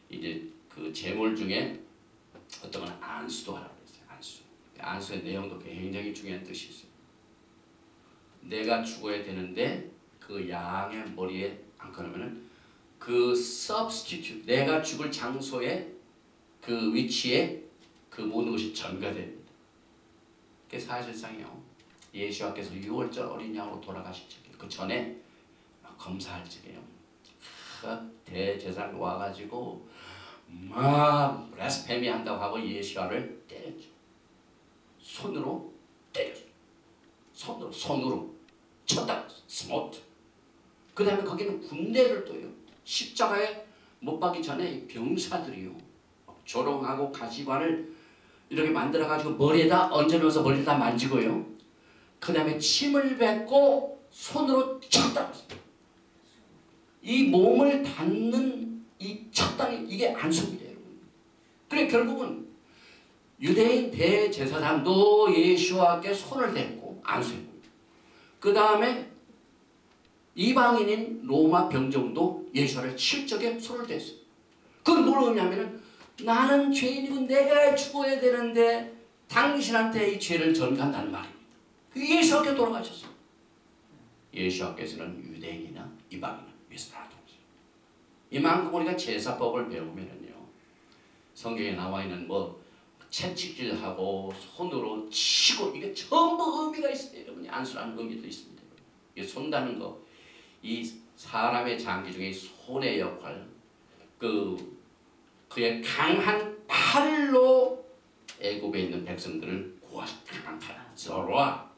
이제 그 제물 중에 어떤 건 안수도 하라고 했어요. 안수. 안수의 내용도 굉장히 중요한 뜻이 있어요. 내가 죽어야 되는데 그 양의 머리에 안 걸으면은 그 substitute 내가 죽을 장소에 그 위치에 그 모든 것이 전가됩니다. 그게 사실상이요. 예수와께서 6월절 어린 양으로 돌아가실 적에 그 전에 검사할 적에요. 대제사장이 와가지고 막 블라스페미 한다고 하고 예수와를 때렸죠. 손으로 때렸죠. 손으로 쳤다. 스모트. 그 다음에 거기는 군대를 둬요. 십자가에 못 박기 전에 병사들이요. 조롱하고 가시관을 이렇게 만들어가지고 머리에다 얹어놓아서 머리에다 만지고요. 그 다음에 침을 뱉고 손으로 쳤다. 이 몸을 닿는 이 쳤다는 이게 안수입니다, 여러분. 그래 결국은 유대인 대제사장도 예수와께 손을 댔고 안수했고, 그 다음에 이방인인 로마 병정도 예수를 칠 적에 손을 댔어요. 그건 뭘 의미하면은 나는 죄인이고 내가 죽어야 되는데 당신한테 이 죄를 전가한다는 말입니다. 예수께 돌아가셨어요. 예수께서는 유대인이나 이방인이나 위해서 다 돌아가셨어요. 이만큼 우리가 제사법을 배우면은요, 성경에 나와 있는 뭐 채찍질하고 손으로 치고 이게 전부 의미가 있어요. 여러분이 안수라는 의미도 있습니다. 이 손다는 거, 이 사람의 장기 중에 손의 역할, 그의 강한 팔로 애굽에 있는 백성들을 구하신 강한 팔, 저로와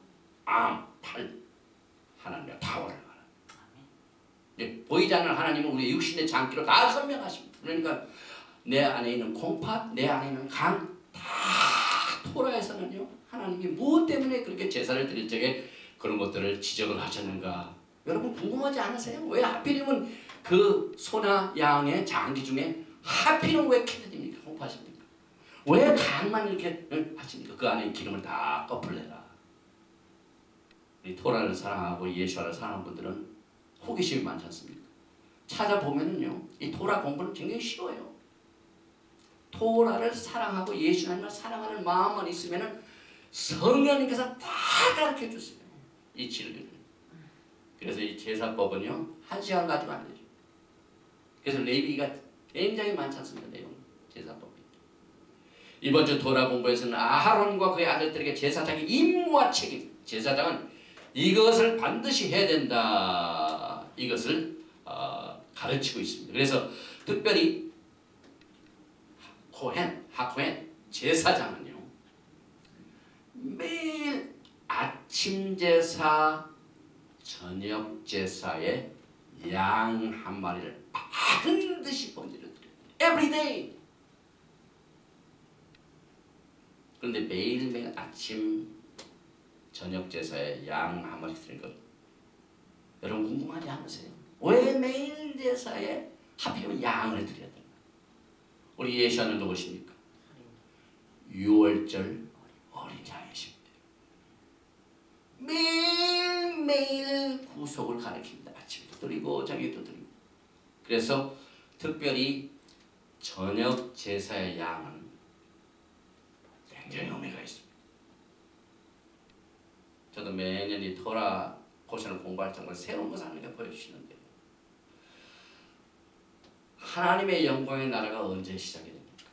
팔, 하나님의 파워를 말합니다. 보이지 않는 하나님은 우리 육신의 장기로 다 설명하십니다. 그러니까 내 안에 있는 콩팥, 내 안에 있는 간, 다 토라에서는요, 하나님이 무엇 때문에 그렇게 제사를 드릴 적에 그런 것들을 지적을 하셨는가? 여러분 궁금하지 않으세요? 왜 하필이면 그 소나 양의 장기 중에 하필은 왜 키드입니까? 콩팥입니까? 왜 간만 이렇게 하십니까? 그 안에 기름을 다 꺼풀내라. 이 토라를 사랑하고 예수를 사랑하는 분들은 호기심이 많지 않습니까? 찾아보면은요, 이 토라 공부는 굉장히 쉬워요. 토라를 사랑하고 예수 하나님을 사랑하는 마음만 있으면은 성령님께서 다 가르쳐 주세요. 이 진리를. 그래서 이 제사법은요, 1시간 가지고 안 되죠. 그래서 레위기가 굉장히 많지 않습니다. 내용 제사법이. 이번 주 토라 공부에서는 아하론과 그의 아들들에게 제사장의 임무와 책임. 제사장은 이것을 반드시 해야 된다. 이것을 가르치고 있습니다. 그래서 특별히 하코헨 제사장은요, 매일 아침 제사, 저녁 제사에 양 한 마리를 반드시 번제를 드려요. every day. 그런데 매일매일 아침 저녁 제사에 양 한 마리씩 드린 것, 여러분 궁금하지 않으세요? 왜 매일 제사에 하필이면 양을 드려야 되나? 우리 예수는 누구십니까? 6월절 어린 양이십니다. 매일매일 구속을 가리킵니다. 아침에도 드리고 저녁에도 드리고. 그래서 특별히 저녁 제사의 양은 굉장히 의미가 있습니다. 저도 매년 이 토라 포션을 공부할 정말 새로운 것을 하나님께 보여주시는데, 하나님의 영광의 나라가 언제 시작이 됩니까?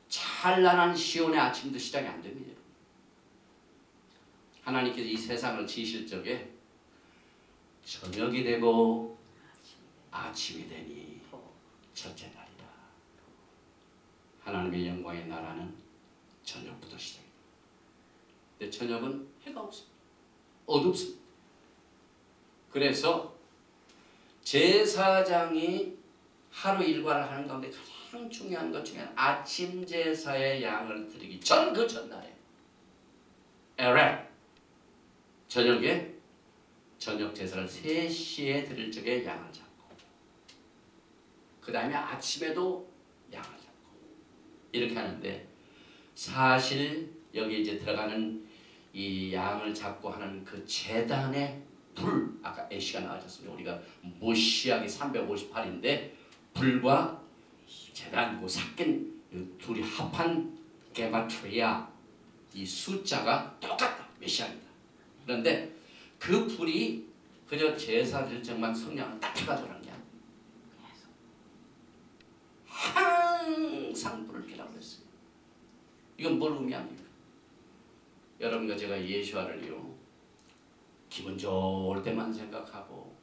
찬란한 시온의 아침도 시작이 안 됩니다. 하나님께서 이 세상을 지으실 적에 저녁이 되고 아침이 되니 첫째 날이다. 하나님의 영광의 나라는 저녁부터 시작입니다. 근데 저녁은 해가 없습니다. 어둡습니다. 그래서 제사장이 하루 일과를 하는 가운데 가장 중요한 것 중에 아침 제사의 양을 드리기 전 그 전날에 에레 저녁에 저녁 제사를 3시에 드릴 적에 양을 잡고, 그 다음에 아침에도 양을 잡고 이렇게 하는데, 사실 여기 이제 들어가는 이 양을 잡고 하는 그 제단의 불, 아까 애쉬가 나와졌습니다. 우리가 모시아기 358인데 불과 제단 그 섞인 둘이 합한 게마트리아, 이 숫자가 똑같다. 메시아입니다. 그런데 그 불이 그저 제사 드릴 적만 성령을 딱 해가지고 하는 게 아니에요. 항상 불을 피라고 했어요. 이건 뭘 의미합니까? 여러분과 제가 예수와를요, 기분 좋을 때만 생각하고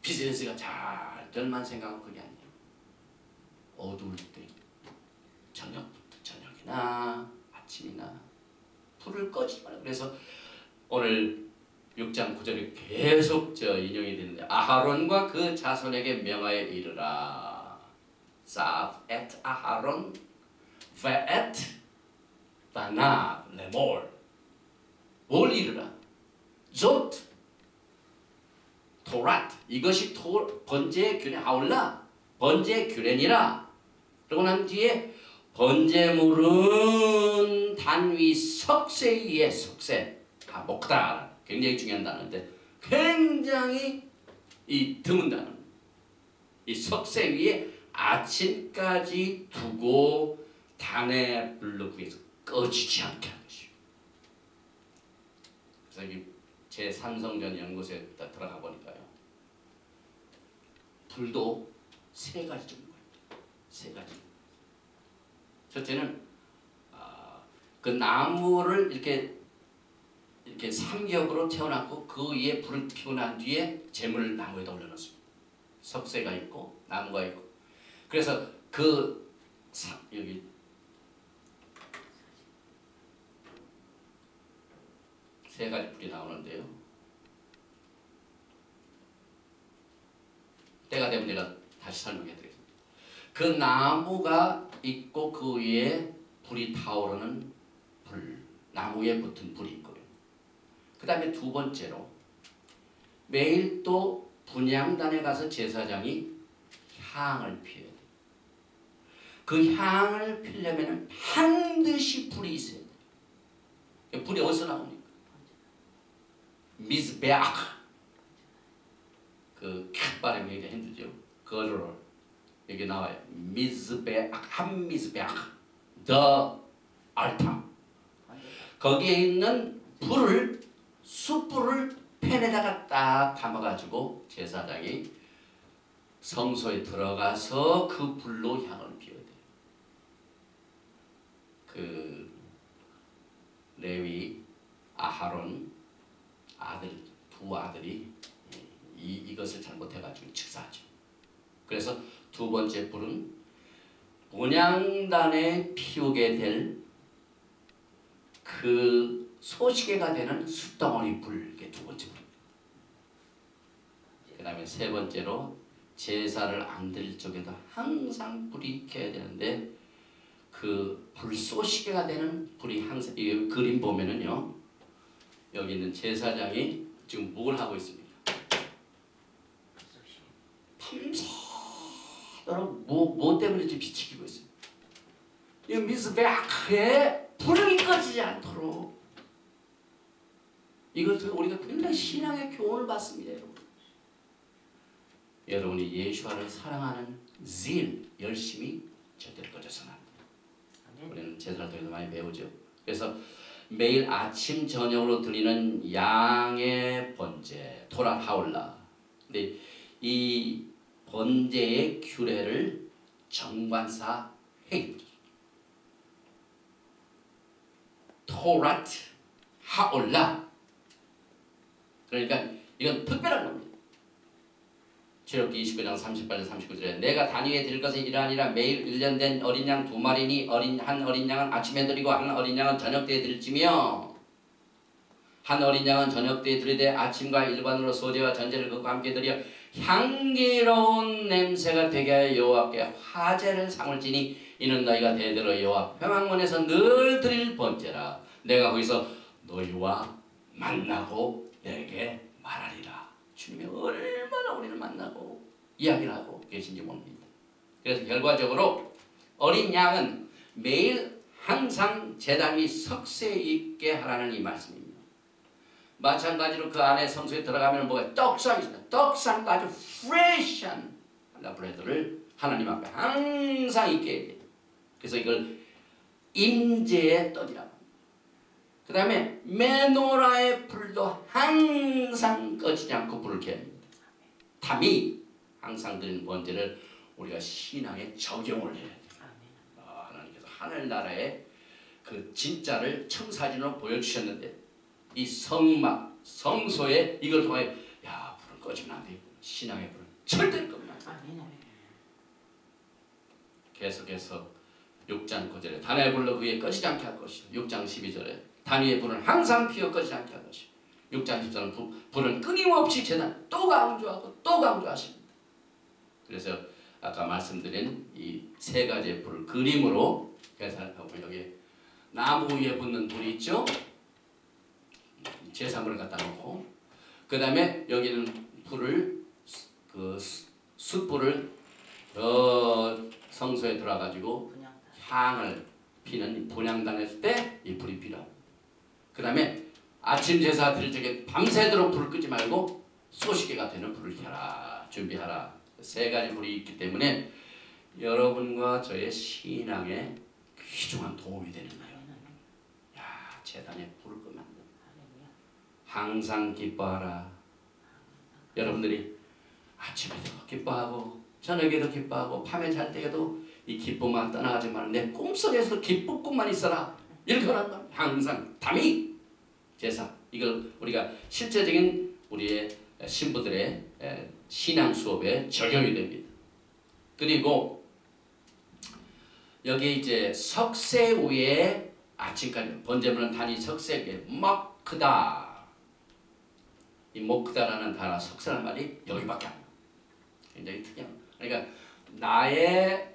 비즈니스가 잘 될만 생각하고 그게 아니에요. 어두울 때, 저녁이나 아침이나 불을 꺼지 말아요. 그래서 오늘 6장 9절에 계속 인용이 되는데, 아하론과 그 자손에게 명하여 이르라. 사프 엣 아하론 베엣 바나 레몰. 뭘 이르라? 조 토랏. 이것이 번제의 규례, 아울라 번제의 규례니라. 그러고 난 뒤에 번제물은 단위 석쇠 위에 석쇠, 목다. 굉장히 중요한 단어인데 굉장히 이 드문 단어. 이 석쇠 위에 아침까지 두고 단에 불로 구해서 꺼지지 않게 하는 것이요. 그래서 제 삼성전 연구소에 들어가 보니까요, 불도 3가지 종류가 있다. 3가지. 첫째는 그 나무를 이렇게 삼겹으로 태워놨고 그 위에 불을 켜고 난 뒤에 재물을 나무에다 올려놓습니다. 석쇠가 있고 나무가 있고. 그래서 여기 3가지 불이 나오는데요. 때가 되면 제가 다시 설명해 드리겠습니다. 그 나무가 있고 그 위에 불이 타오르는 불, 나무에 붙은 불이 있고요. 그 다음에 두 번째로 매일 또 분향단에 가서 제사장이 향을 피워야 돼요. 그 향을 피려면 반드시 불이 있어야 돼요. 불이 어디서 나옵니까? 미즈베악. 그 발음이 굉장히 힘들죠. 그거를 여기 나와요. 미즈베악, 한 미즈베악, the altar. 거기에 있는 불을, 숯불을 팬에다가 딱 담아가지고 제사장이 성소에 들어가서 그 불로 향을 피워야 돼요. 그 레위, 아하론 두 아들이 이것을 잘못해가지고 즉사하죠. 그래서 두 번째 불은 본향단에 피우게 될 그 소시계가 되는 숯덩어리 불, 이게 두 번째 불입니다. 그 다음에 세 번째로 제사를 안 드릴 적에도 항상 불이 켜야 되는데 그 불쏘시개가 되는 불이 항상, 이 그림 보면은요, 여기 있는 제사장이 지금 뭘 하고 있습니까? 밤새도록 뭐 때문에 지금 빛이 키고 있어요? 이 미스베아크에 불이 꺼지지 않도록. 이것을 우리가 굉장히 신앙의 교훈을 받습니다, 여러분. 여러분이 예수와를 사랑하는 zeal, 열심히 절대로 꺼져서는 안 돼요. 우리는 제사를 통해서 많이 배우죠. 그래서 매일 아침 저녁으로 드리는 양의 번제, 토라 하울라. 근데 이 번제의 규례를 정관사 헤이, 토라트 하올라. 그러니까 이건 특별한 겁니다. 출애굽기 29장 38절 39절에 내가 단위에 드릴 것은 이러하니라. 매일 1년 된 어린 양 2마리니 한 어린 양은 아침에 드리고 한 어린 양은 저녁 때에 드릴지며, 한 어린 양은 저녁 때에 드리되 아침과 일반으로 소제와 전제를 그것과 함께 드려 향기로운 냄새가 되게 하여 여호와께 화제를 삼을지니 이는 너희가 대대로 여호와 평안문에서 늘 드릴 번제라. 내가 거기서 너희와 만나고 내게 말하리라. 주님이 얼마나 우리를 만나고 이야기를 하고 계신지 모릅니다. 그래서 결과적으로 어린 양은 매일 항상 제단 위 석쇠 있게 하라는 이 말씀입니다. 마찬가지로 그 안에 성소에 들어가면 뭐가 떡상이 있습니다. 떡상도 아주 프레시한 브레드를 하나님 앞에 항상 있게 해야 돼요. 그래서 이걸 임재의 떡이라고 합니다. 그 다음에 메노라의 불도 항상 꺼지지 않고 불을 켜야 합니다. 담이 항상 드리는 번제를 우리가 신앙에 적용을 해야 돼요. 하나님께서 하늘나라의 그 진짜를 청사진으로 보여주셨는데 이 성막, 성소에 이걸 통하여 야, 불을 꺼지면 안 되겠구나. 신앙의 불은 절대 끄면 안 돼. 계속해서 6장 9절에 단의 불로 그에 꺼지지 않게 할 것이요. 6장 12절에 단위의 불은 항상 피어 꺼지지 않게 할 것이요. 6장 14절은 불은 끊임없이 재단 또 강조하고 또 강조하십니다. 그래서 아까 말씀드린 이 세 가지의 불을 그림으로 계산하고 여기 나무 위에 붙는 불이 있죠. 제사물을 갖다 놓고 그 다음에 여기는 불을 그 숯불을 성소에 들어가지고 향을 피는 분향단했을 때 이 불이 필요합니다. 그 다음에 아침 제사 드릴 적에 밤새도록 불을 끄지 말고 소시계가 되는 불을 켜라, 준비하라. 세 가지 불이 있기 때문에 여러분과 저의 신앙에 귀중한 도움이 되는 거예요. 야, 제단에 불을 끄면 안 돼. 항상 기뻐하라. 여러분들이 아침에도 기뻐하고 저녁에도 기뻐하고 밤에 잘 때에도 이 기쁨만 떠나가지 말고 내 꿈속에서 기쁜 꿈만 있어라. 이렇게 하란 항상 담이 제사. 이걸 우리가 실제적인 우리의 신부들의 신앙 수업에 적용이 됩니다. 그리고 여기 이제 석쇠 위에 아침까지 번제물은 단위 석쇠 위에 먹크다. 이 먹크다라는 단어 석쇠라는 말이 여기밖에 안 나와요. 굉장히 특이한. 그러니까 나의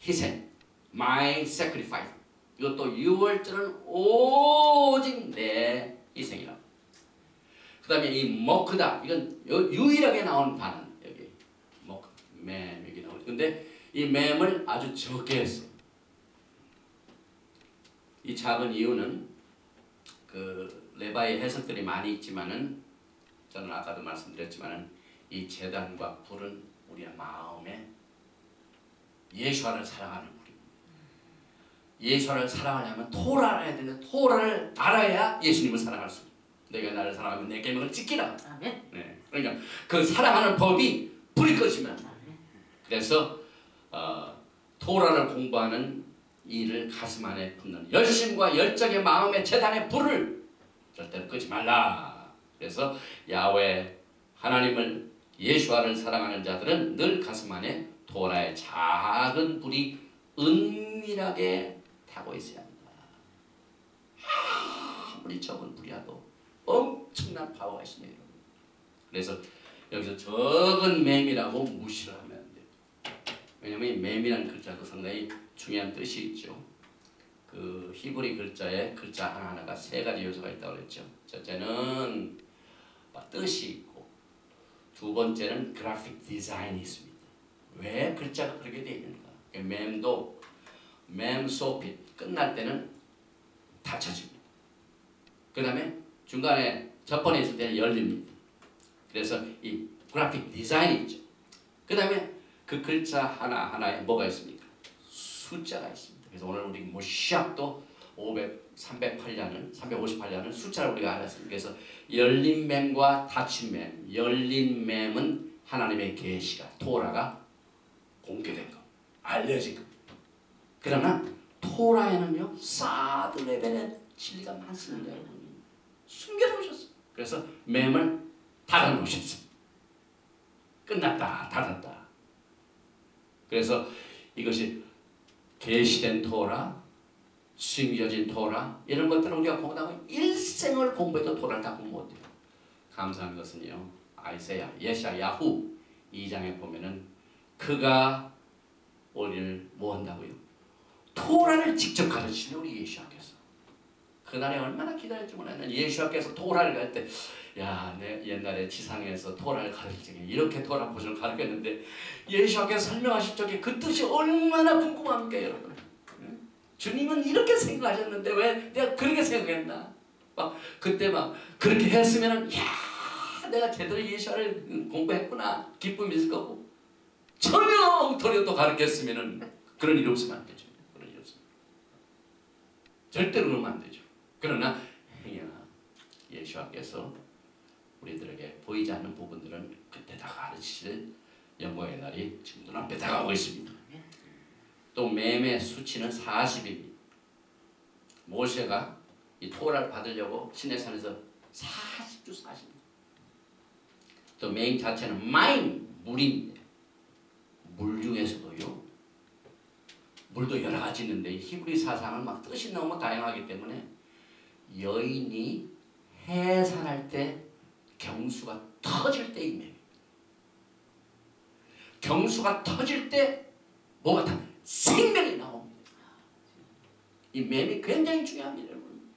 희생, my sacrifice. 이것도 6월절은 오직 내 희생이라고. 그 다음에 이 먹크다. 이건 유일하게 나오는 단어. 여기 먹, 맴 여기 나오죠. 근데 이 맴을 아주 적게 했어. 이 작은 이유는 그 레바의 해석들이 많이 있지만은 저는 아까도 말씀드렸지만은 이 제단과 불은 우리의 마음에 예수와를 사랑하는 불입니다. 예수와를 사랑하려면 토라를 알아야 되는데 토라를 알아야 예수님을 사랑할 수 있습니다. 내가 나를 사랑하면 내 계명을 지키라. 아멘. 네. 그러니까 그 사랑하는 법이 불이 꺼지면 그래서 토라를 공부하는 이를 가슴 안에 품는 열심과 열정의 마음의 제단의 불을 절대로 끄지 말라. 그래서 야훼 하나님을 예수와를 사랑하는 자들은 늘 가슴 안에 토라의 작은 불이 은밀하게 타고 있어야 합니다. 아무리 적은 불이라도 엄청난 파워가 있습니다. 그래서 여기서 적은 맴이라고 무시를 하면 안 돼요. 왜냐면 이 맴이라는 글자도 상당히 중요한 뜻이 있죠. 그 히브리 글자에 글자 하나하나가 세 가지 요소가 있다고 그랬죠. 첫째는 뜻이 있고, 두 번째는 그래픽 디자인이 있습니다. 왜 글자가 그렇게 되어 있는가? 맴도 맴소핏 끝날 때는 닫혀집니다. 그 다음에 중간에 첫 번에 있을 때는 열립니다. 그래서 이 그래픽 디자인이 있죠. 그 다음에 그 글자 하나하나에 뭐가 있습니까? 숫자가 있습니다. 그래서 오늘 우리 모시압도 358냐는 숫자를 우리가 알았습니다. 그래서 열린 맴과 닫힌 맴. 열린 맴은 하나님의 계시가, 토라가 공개된 것, 알려진 것. 그러나 토라에는요, 사드 레벨의 진리가 많습니다, 여러분. 숨겨놓으셨어요. 그래서 맴을 닫아놓으셨어요. 끝났다, 닫았다. 그래서 이것이 계시된 토라, 숨겨진 토라, 이런 것들은 우리가 공부하면 일생을 공부해도 토라를 다 공부 못해요. 감사한 것은요, 예샤야후 2장에 보면은 그가 우리를 뭐 한다고요? 토라를 직접 가르치는 우리 예수님께서. 그날에 얼마나 기다렸지 몰라요. 예수님께서 토라를 갈 때, 야, 내 옛날에 지상에서 토라를 가르칠 적에 이렇게 토라 포션을 가르쳤는데 예수님께서 설명하실 적에 그 뜻이 얼마나 궁금합니까, 여러분? 주님은 이렇게 생각하셨는데 왜 내가 그렇게 생각했나? 막 그때 막 그렇게 했으면은 야, 내가 제대로 예수를 공부했구나 기쁨이 있을 거고, 전혀 엉터리도 가르쳤으면은 그런 일이 없으면 안 되죠. 그런 일이 없으면 절대로 그러면 안 되죠. 그러나 행여나 예수께서 우리들에게 보이지 않는 부분들은 그때 다 가르치실 영광의 날이 지금 눈앞에 다가오고 있습니다. 또 맴의 수치는 40입니다. 모세가 이 토라를 받으려고 시내산에서 40주 사십니다. 또 맹 자체는 마인, 물입니다. 물 중에서도요, 물도 여러 가지 있는데 히브리 사상은 막 뜻이 너무 다양하기 때문에 여인이 해산할 때 경수가 터질 때 이 맴, 경수가 터질 때 뭐가 다 생명이 나옵니다. 이 맴이 굉장히 중요합니다, 여러분.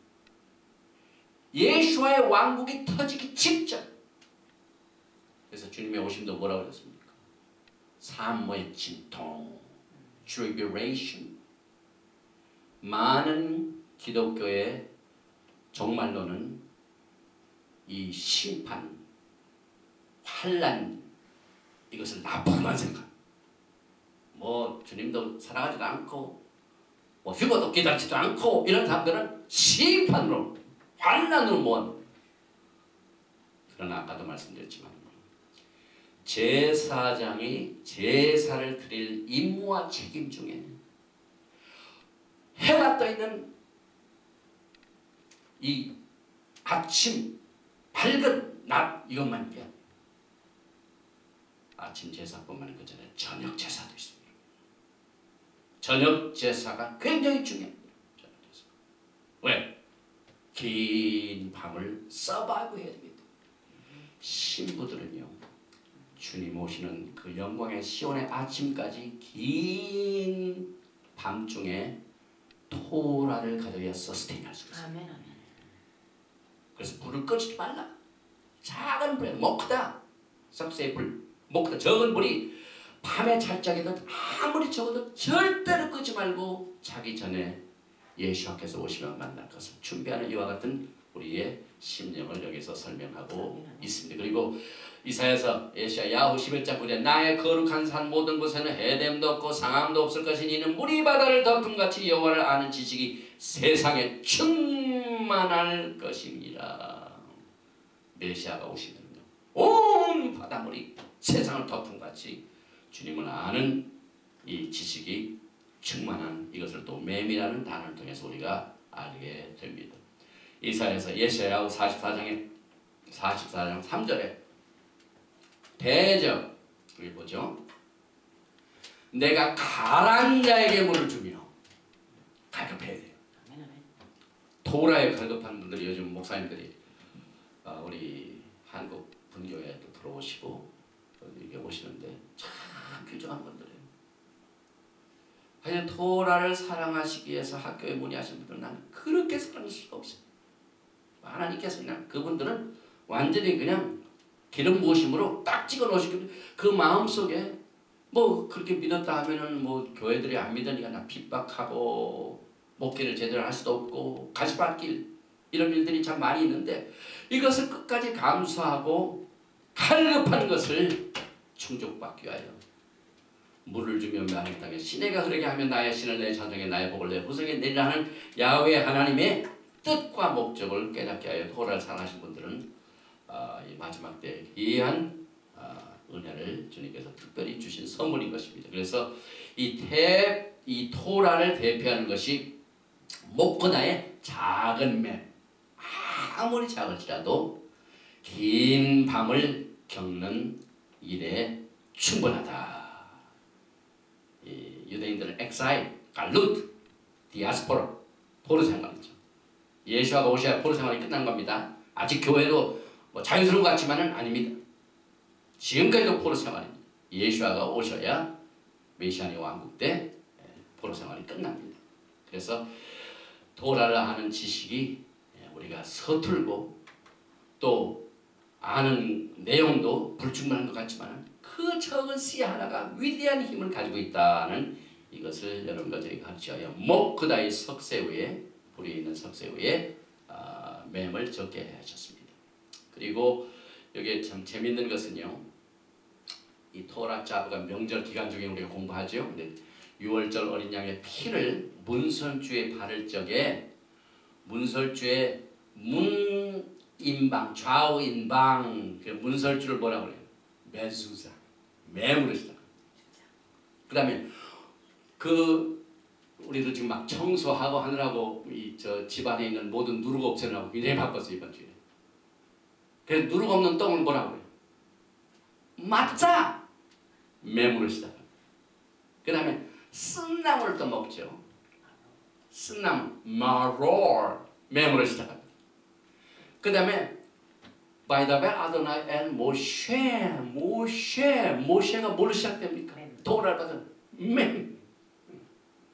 예수와의 왕국이 터지기 직전. 그래서 주님의 오심도 뭐라고 그랬습니까? 산모의 진통, tribulation. 많은 기독교의 정말로는 이 심판, 환난, 이것을 나쁘게만 생각. 뭐 주님도 사랑하지도 않고 뭐 휴거도 기다리지도 않고 이런 사람들은 심판으로, 환난으로 모은. 그러나 아까도 말씀드렸지만 제사장이 제사를 드릴 임무와 책임 중에 해가 떠 있는 이 아침 밝은 낮, 이것만 빼. 아침 제사뿐만 아니라 그 전에 저녁 제사도 있습니다. 저녁 제사가 굉장히 중요합니다. 저녁 제사. 왜? 긴 밤을 서바이브 해야 됩니다. 신부들은요, 주님 오시는 그 영광의 시온의 아침까지 긴 밤중에 토라를 가져야 서스테인할 수 있어요. 아멘, 아멘. 그래서 불을 끄지 말라. 작은 불에 목다, 석쇠의 불, 목다, 적은 불이 밤에 찰짝에도 아무리 적어도 절대로 끄지 말고 자기 전에 예수께서 오시면 만날 것을 준비하는 이와 같은 우리의 심령을 여기서 설명하고 있습니다. 그리고 이사야서 예시야 11장 9절 나의 거룩한 산 모든 곳에는 해됨도 없고 상함도 없을 것이니 이는 물이 바다를 덮음같이 여호와를 아는 지식이 세상에 충만할 것입니다. 메시아가 오시면요, 온 바닷물이 세상을 덮음같이 주님을 아는 이 지식이 충만한 이것을 또 맴이라는 단어를 통해서 우리가 알게 됩니다. 이사야서 예시야 44장 3절에 대적, 여기 보죠. 내가 가난 자에게 물을 주며 갈급해야 돼요. 토라에 갈급한 분들이 요즘 목사님들이 우리 한국 분교의 또 들어오시고 이렇게 오시는데 참 귀중한 분들이에요. 하여튼 토라를 사랑하시기 위해서 학교에 문의하신 분들은 나는 그렇게 사랑할 수가 없어요. 하나님께서 그냥 그분들은 완전히 그냥 기름 부으심으로 딱 찍어 놓으시고 그 마음속에 뭐 그렇게 믿었다 하면은 뭐 교회들이 안 믿으니까 나 핍박하고 목회를 제대로 할 수도 없고 가시밭길 이런 일들이 참 많이 있는데 이것을 끝까지 감수하고 갈급한 것을 충족받기 위하여 물을 주며 메하는 땅에 시내가 흐르게 하면 나의 신을 내 자정에 나의 복을 내 후손에 내리라 하는 야훼 하나님의 뜻과 목적을 깨닫게 하여 토라를 사랑하신 분들은 이 마지막 때 귀한 은혜를 주님께서 특별히 주신 선물인 것입니다. 그래서 이 토라를 대표하는 것이 목고나의 작은 맵, 아무리 작을지라도 긴 밤을 겪는 일에 충분하다. 이 유대인들은 엑사일, 갈룻, 디아스포라, 포로 생활이죠. 예수와가 오셔야 포로 생활이 끝난 겁니다. 아직 교회도 뭐 자유스러운 것 같지만은 아닙니다. 지금까지도 포로 생활입니다. 예수와가 오셔야 메시아의 왕국 때 포로 생활이 끝납니다. 그래서 토라를 아는 지식이 우리가 서툴고 또 아는 내용도 불충분한 것 같지만 그 적은 씨 하나가 위대한 힘을 가지고 있다는 이것을 여러분과 저희가 가르치하여 목그다의 석쇠 위에 불이 있는 석쇠 위에 맴을 적게 하셨습니다. 그리고 여기에 참 재밌는 것은요, 이 토라 자브가 명절 기간 중에 우리가 공부하죠. 근데 6월절 어린 양의 피를 문설주에 바를 적에 문설주의 문인방 좌우인방 그 문설주를 뭐라고 그래요? 메수자 매무로 시작합니다. 그 다음에 우리도 지금 막 청소하고 하느라고 저 집안에 있는 모든 누룩 없애느라고 굉장히 바빴어요 이번 주에. 그래서 누룩 없는 똥을 뭐라고 해요? 맞자 매무로 시작합니다. 그 다음에 쓴 나무를 또 먹죠. 쓴 나무 마롤 매무로 시작합니다. 그 다음에 바이다벨 아도나이 엘 모셰가 뭘로 시작됩니까? 도라를 받은 맴.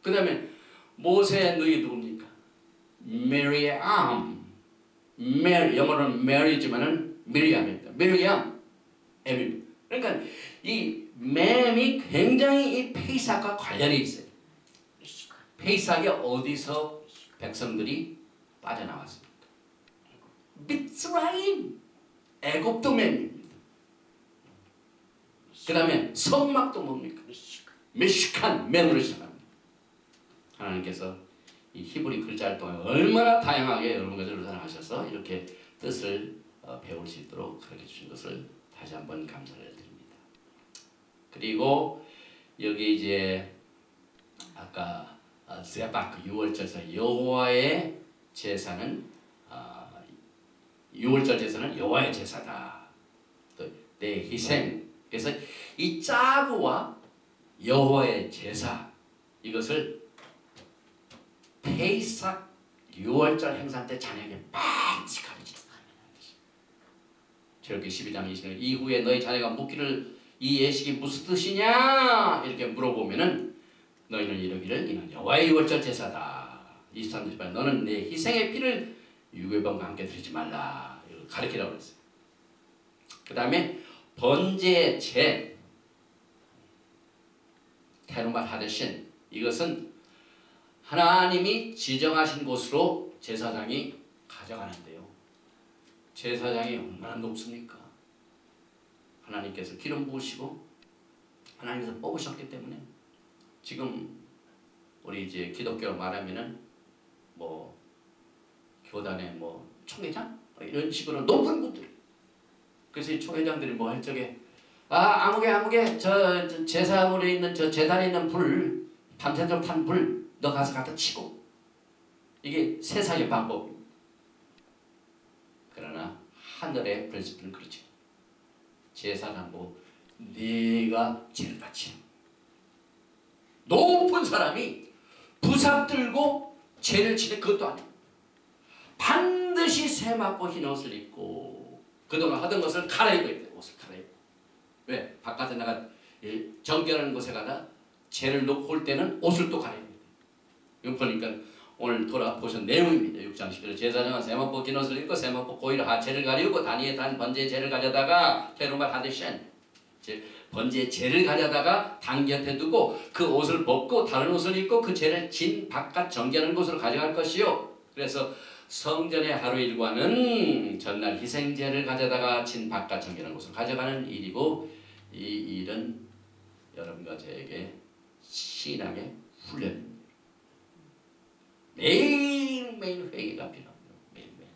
그 다음에 모세의 누이 누굽니까? 미리암. 영어로는 메리지만은 미리암입니다. 미리암 엠입니다. 그러니까 이 맴이 굉장히 이 페이삭과 관련이 있어요. 페이삭이 어디서 백성들이 빠져나왔습니까? 미스라임, 애굽도 맴입니다. 그 다음에 성막도 뭡니까? 미시칸 맴으로 시작합니다. 하나님께서 이 히브리 글자를 통해 얼마나 다양하게 여러분 것을 사랑하셔서 이렇게 뜻을 배울 수 있도록 가르쳐 주신 것을 다시 한번 감사를 드립니다. 그리고 여기 이제 아까 제바크 6월절에서 여호와의 제사는 6월절 제사는 여호와의 제사다. 또 내 희생. 그래서 이 짜부와 여호와의 제사 이것을 페이삭 6월절 행사 때 자녀에게 반드시 가르치는 것입니다. 출애굽기 12장 20절 이후에 너희 자녀가 묻기를 이 예식이 무슨 뜻이냐 이렇게 물어보면은 너희는 이르기를 이는 여호와의 6월절 제사다. 23절 너는 내 희생의 피를 유괴범과 함께 드리지 말라. 이걸 가르치라고 그랬어요. 그 다음에 번제의 제 테누맛 하데신 이것은 하나님이 지정하신 곳으로 제사장이 가져가는데요. 제사장이 얼마나 높습니까? 하나님께서 기름 부으시고 하나님께서 뽑으셨기 때문에 지금 우리 이제 기독교로 말하면은 뭐 교단의 뭐 총회장 이런 식으로 높은 분들. 그래서 이 총회장들이 뭐 할 적에 아무개 저 제사물에 있는 저 제단에 있는 불 밤새도록 탄 불 너 가서 갖다 치고 이게 세상의 방법입니다. 그러나 하늘의 프린시플은 그렇죠. 제사장 보고 네가 제일 바치 높은 사람이 부삽 들고 죄를 지내 그것도 아니에요. 반드시 새 맞고 흰 옷을 입고 그동안 하던 것을 갈아입어야 돼요. 옷을 갈아입고. 왜? 바깥에 나가 정결한 곳에 가다 죄를 놓고 올 때는 옷을 또 갈아입니다. 이거 보니까 오늘 돌아보신 내용입니다. 6장 10절에 제사장은 세마 벗긴 옷을 입고 세마 벗고 오히려 하체를 가리우고 단위에 단 번제의 죄를 가져다가 테루말 하데셴 번제의 죄를 가져다가 단 곁에 두고 그 옷을 벗고 다른 옷을 입고 그 죄를 진 바깥 정결한 곳으로 가져갈 것이요. 그래서 성전의 하루 일과는 전날 희생제를 가져다가 진 바깥 정결한 곳으로 가져가는 일이고 이 일은 여러분과 저에게 신앙의 훈련입니다. 매일매일 회개가 필요합니다. 매일매일.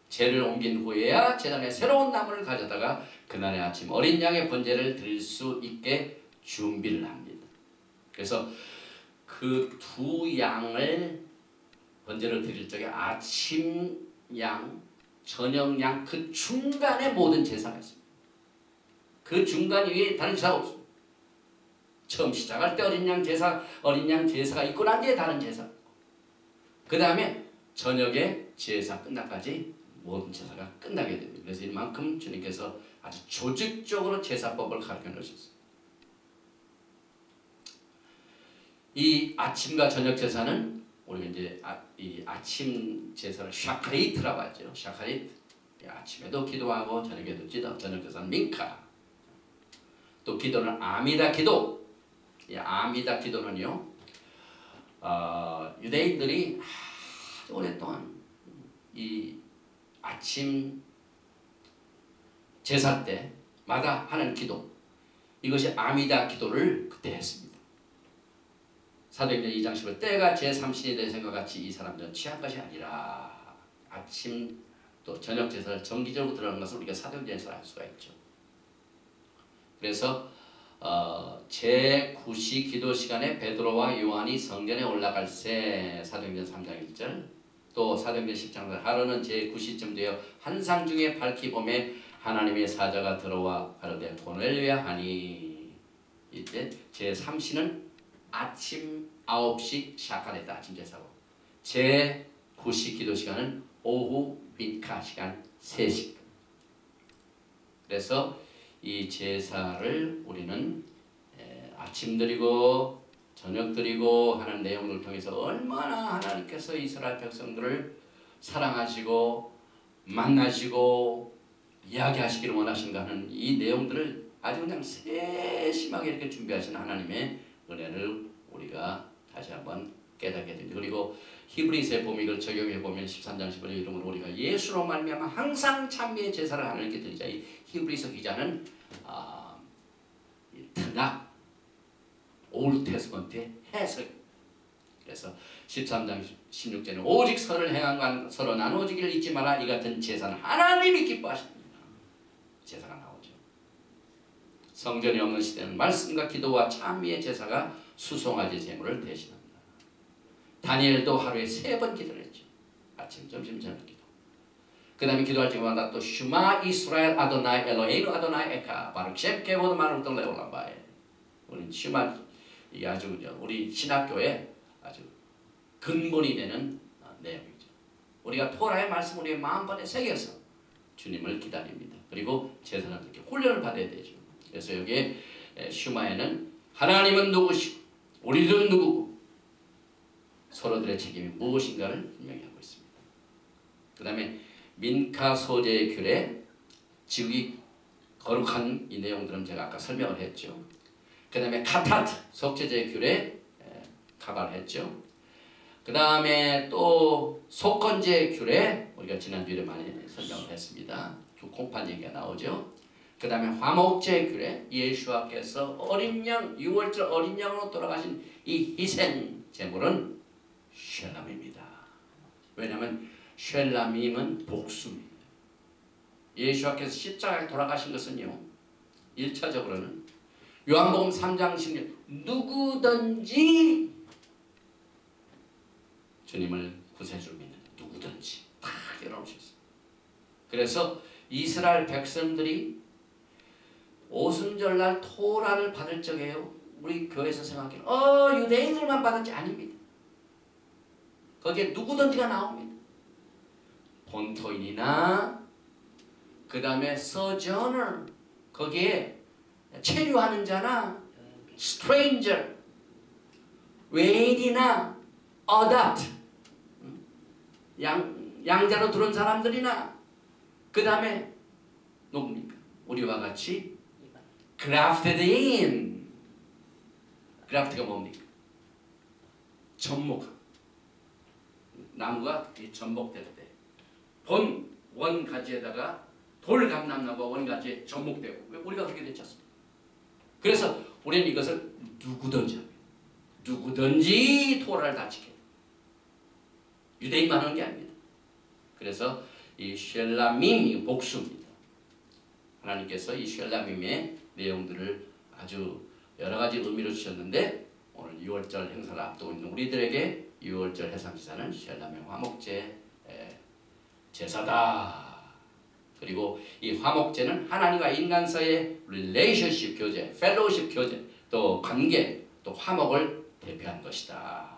죄를 옮긴 후에야 제단에 새로운 나무를 가져다가 그날의 아침 어린 양의 번제를 드릴 수 있게 준비를 합니다. 그래서 그 두 양을 번제를 드릴 적에 아침 양, 저녁 양 그 중간에 모든 제사가 있습니다. 그 중간 위에 다른 제사가 없습니다. 처음 시작할 때 어린 양 제사가 있고 난 뒤에 다른 제사. 그 다음에 저녁에 제사 끝나까지 모든 제사가 끝나게 됩니다. 그래서 이만큼 주님께서 아주 조직적으로 제사법을 가르쳐 놓으셨어요. 이 아침과 저녁 제사는 우리가 이제 이 아침 제사를 샤카리트라고 하죠. 샤카리트. 아침에도 기도하고 저녁에도 기도. 저녁 제사는 민카. 또 기도는 아미다 기도. 이 아미다 기도는요, 유대인들이 아주 오랫동안 이 아침 제사 때마다 하는 기도, 이것이 아미다 기도를 그때 했습니다. 사도행전 2장 10절 때가 제3신이 된 생각 같이 이 사람들은 취한 것이 아니라 아침 또 저녁 제사를 정기적으로 들어가는 것을 우리가 사도행전에서 알 수가 있죠. 그래서 제9시 기도 시간에 베드로와 요한이 성전에 올라갈 새 사도행전 3장 1절 또 사도행전 10장 하루는 제9시쯤 되어 한상 중에 밝히 보매 하나님의 사자가 들어와 가로되 고넬료야 하니 이때 제3시는 아침 9시 샤카레다 아침 제사고 제9시 기도 시간은 오후 민카 시간 3시. 그래서 이 제사를 우리는 아침 드리고 저녁 드리고 하는 내용을 통해서 얼마나 하나님께서 이스라엘 백성들을 사랑하시고 만나시고 이야기하시기를 원하신가 하는 이 내용들을 아주 그냥 세심하게 이렇게 준비하신 하나님의 은혜를 우리가 다시 한번 깨닫게 됩니다. 그리고 히브리서에 보면 이걸 적용해 보면 13장 15절 이름으로 우리가 예수로 말미암아 항상 찬미의 제사를 하나님께 드리자. 이 히브리서 기자는 특락 올드 테스먼트의 해석. 그래서 13장 16절에 오직 선을 행한 서로 나누어지기를 잊지 마라. 이 같은 제사는 하나님이 기뻐하십니다. 제사가 나오죠. 성전이 없는 시대는 말씀과 기도와 찬미의 제사가 수송아지 제물을 대신합니다. 다니엘도 하루에 3번 기도를 했죠. 아침, 점심, 저녁 기도. 그 다음에 기도할 때마다 또 슈마 이스라엘 아도나이 엘로헤이누 아도나이 에카 바룩 젬케보드 마루들 레올라바에 우리 슈마 이게 아주 우리 신학교에 아주 근본이 되는 내용이죠. 우리가 토라의 말씀 우리의 마음판에 새겨서 주님을 기다립니다. 그리고 제사는 이렇게 훈련을 받아야 되죠. 그래서 여기에 슈마에는 하나님은 누구시고 우리들은 누구고 서로들의 책임이 무엇인가를 분명히 하고 있습니다. 그 다음에 민카 소재의 규례, 지극히 거룩한 이 내용들은 제가 아까 설명을 했죠. 그 다음에 카타트, 속죄제의 규례, 가발했죠. 그 다음에 또 속건제의 규례, 우리가 지난주에 많이 설명을 했습니다. 콩판 얘기가 나오죠. 그 다음에 화목제의 규례, 예수와께서 어린 양, 6월절 어린 양으로 돌아가신 이 희생 제물은 쉘람입니다. 왜냐하면 쉘람임은 복수입니다. 예수와께서 십자가에 돌아가신 것은요, 1차적으로는 요한복음 3장 16 누구든지 주님을 구세주로 믿는 누구든지 다 열어놓으셨어요. 그래서 이스라엘 백성들이 오순절날 토라를 받을 적에요, 우리 교회에서 생각해요. 유대인들만 받았지 아닙니다. 거기에 누구든지가 나옵니다. 본토인이나 그 그 다음에 sojourner, 거기에 체류하는 자나 stranger, 외인이나 adopt, 양자로 들어온 사람들이나, 그 다음에 누굽니까? 우리와 같이 grafted in. graft가 뭡니까? 접목. 나무가 접목될 때 본 원가지에다가 돌감남나무가 원가지에 접목되고, 우리가 그렇게 됐지 않습니까? 그래서 우리는 이것을 누구든지 토라를 다 지켜요. 유대인만 하는 게 아닙니다. 그래서 이 쉘라밈이 복수입니다. 하나님께서 이 쉘라밈의 내용들을 아주 여러 가지 의미로 주셨는데, 오늘 6월절 행사를 앞두고 있는 우리들에게 6월절 해상제사는 쉘라밈 화목제 제사다. 그리고 이 화목제는 하나님과 인간 사이의 릴레이션십 교제, 펠로우십 교제, 또 관계, 또 화목을 대표한 것이다.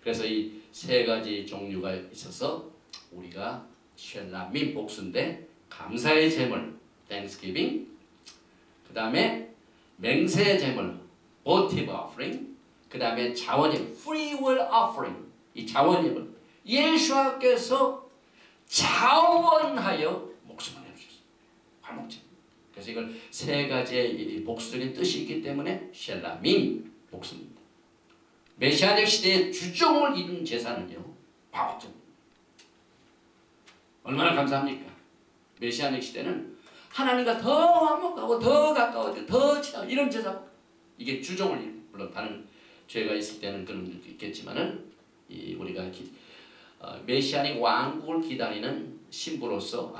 그래서 이 세 가지 종류가 있어서 우리가 쉘라밈 복수인데, 감사의 제물 Thanksgiving, 그 다음에 맹세의 제물 votive offering, 그 다음에 자원예물 free will offering. 이 자원예물 예수께서 자원하여 목숨을 내주셨어요. 화목제. 그래서 이걸 세 가지의 복수적인 뜻이 있기 때문에 쉘라밈 복수입니다. 메시아적 시대의 주종을 이룬 제사는요, 화목제입니다. 얼마나 감사합니까? 메시아적 시대는 하나님과 더 화목하고 더 가까워지고 더 친하고 이런 제사, 이게 주종을 이룬, 물론 다른 죄가 있을 때는 그런 일도 있겠지만은 우리가 메시아닉 왕국을 기다리는 신부로서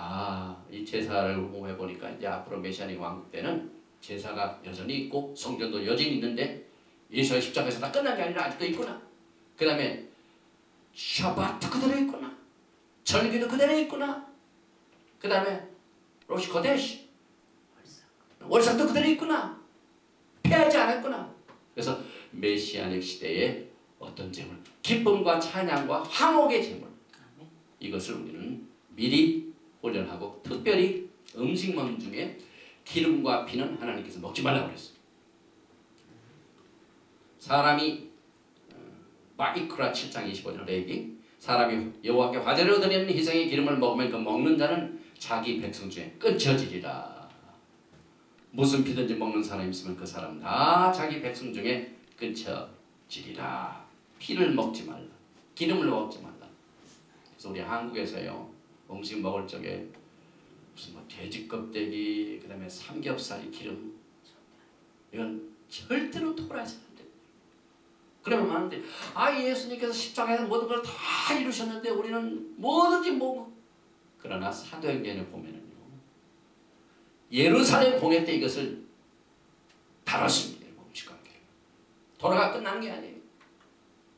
이 제사를 공부해 보니까 이제 앞으로 메시아닉 왕국 때는 제사가 여전히 있고 성전도 여전히 있는데 예수의 십자가에서 다 끝난 게 아니라 아직도 있구나. 그 다음에 샤바트 그대로 있구나. 절기도 그대로 있구나. 그 다음에 로시 코데시 월삭도 그대로 있구나. 폐하지 않았구나. 그래서 메시아닉 시대에 어떤 제물, 기쁨과 찬양과 화목의 제물, 이것을 우리는 미리 훈련하고, 특별히 음식 먹는 중에 기름과 피는 하나님께서 먹지 말라고 그랬어요. 사람이 바이크라 7장 25절 레위기, 사람이 여호와께 화제로 드리는 희생의 기름을 먹으면 그 먹는 자는 자기 백성 중에 끊쳐지리라. 무슨 피든지 먹는 사람이 있으면 그 사람 다 자기 백성 중에 끊쳐지리라. 피를 먹지 말라. 기름을 먹지 말라. 그래서 우리 한국에서요, 음식 먹을 적에 무슨 돼지 껍데기, 그 다음에 삼겹살 기름, 이건 절대로 토라해서는 안 됩니다. 그러면 많은데, 예수님께서 십자가에서 모든 걸 다 이루셨는데 우리는 뭐든지 먹고. 그러나 사도행전에 보면은요, 예루살렘 봉회 때 이것을 다뤘습니다. 음식 관계를. 토라가 끝난 게 아니에요.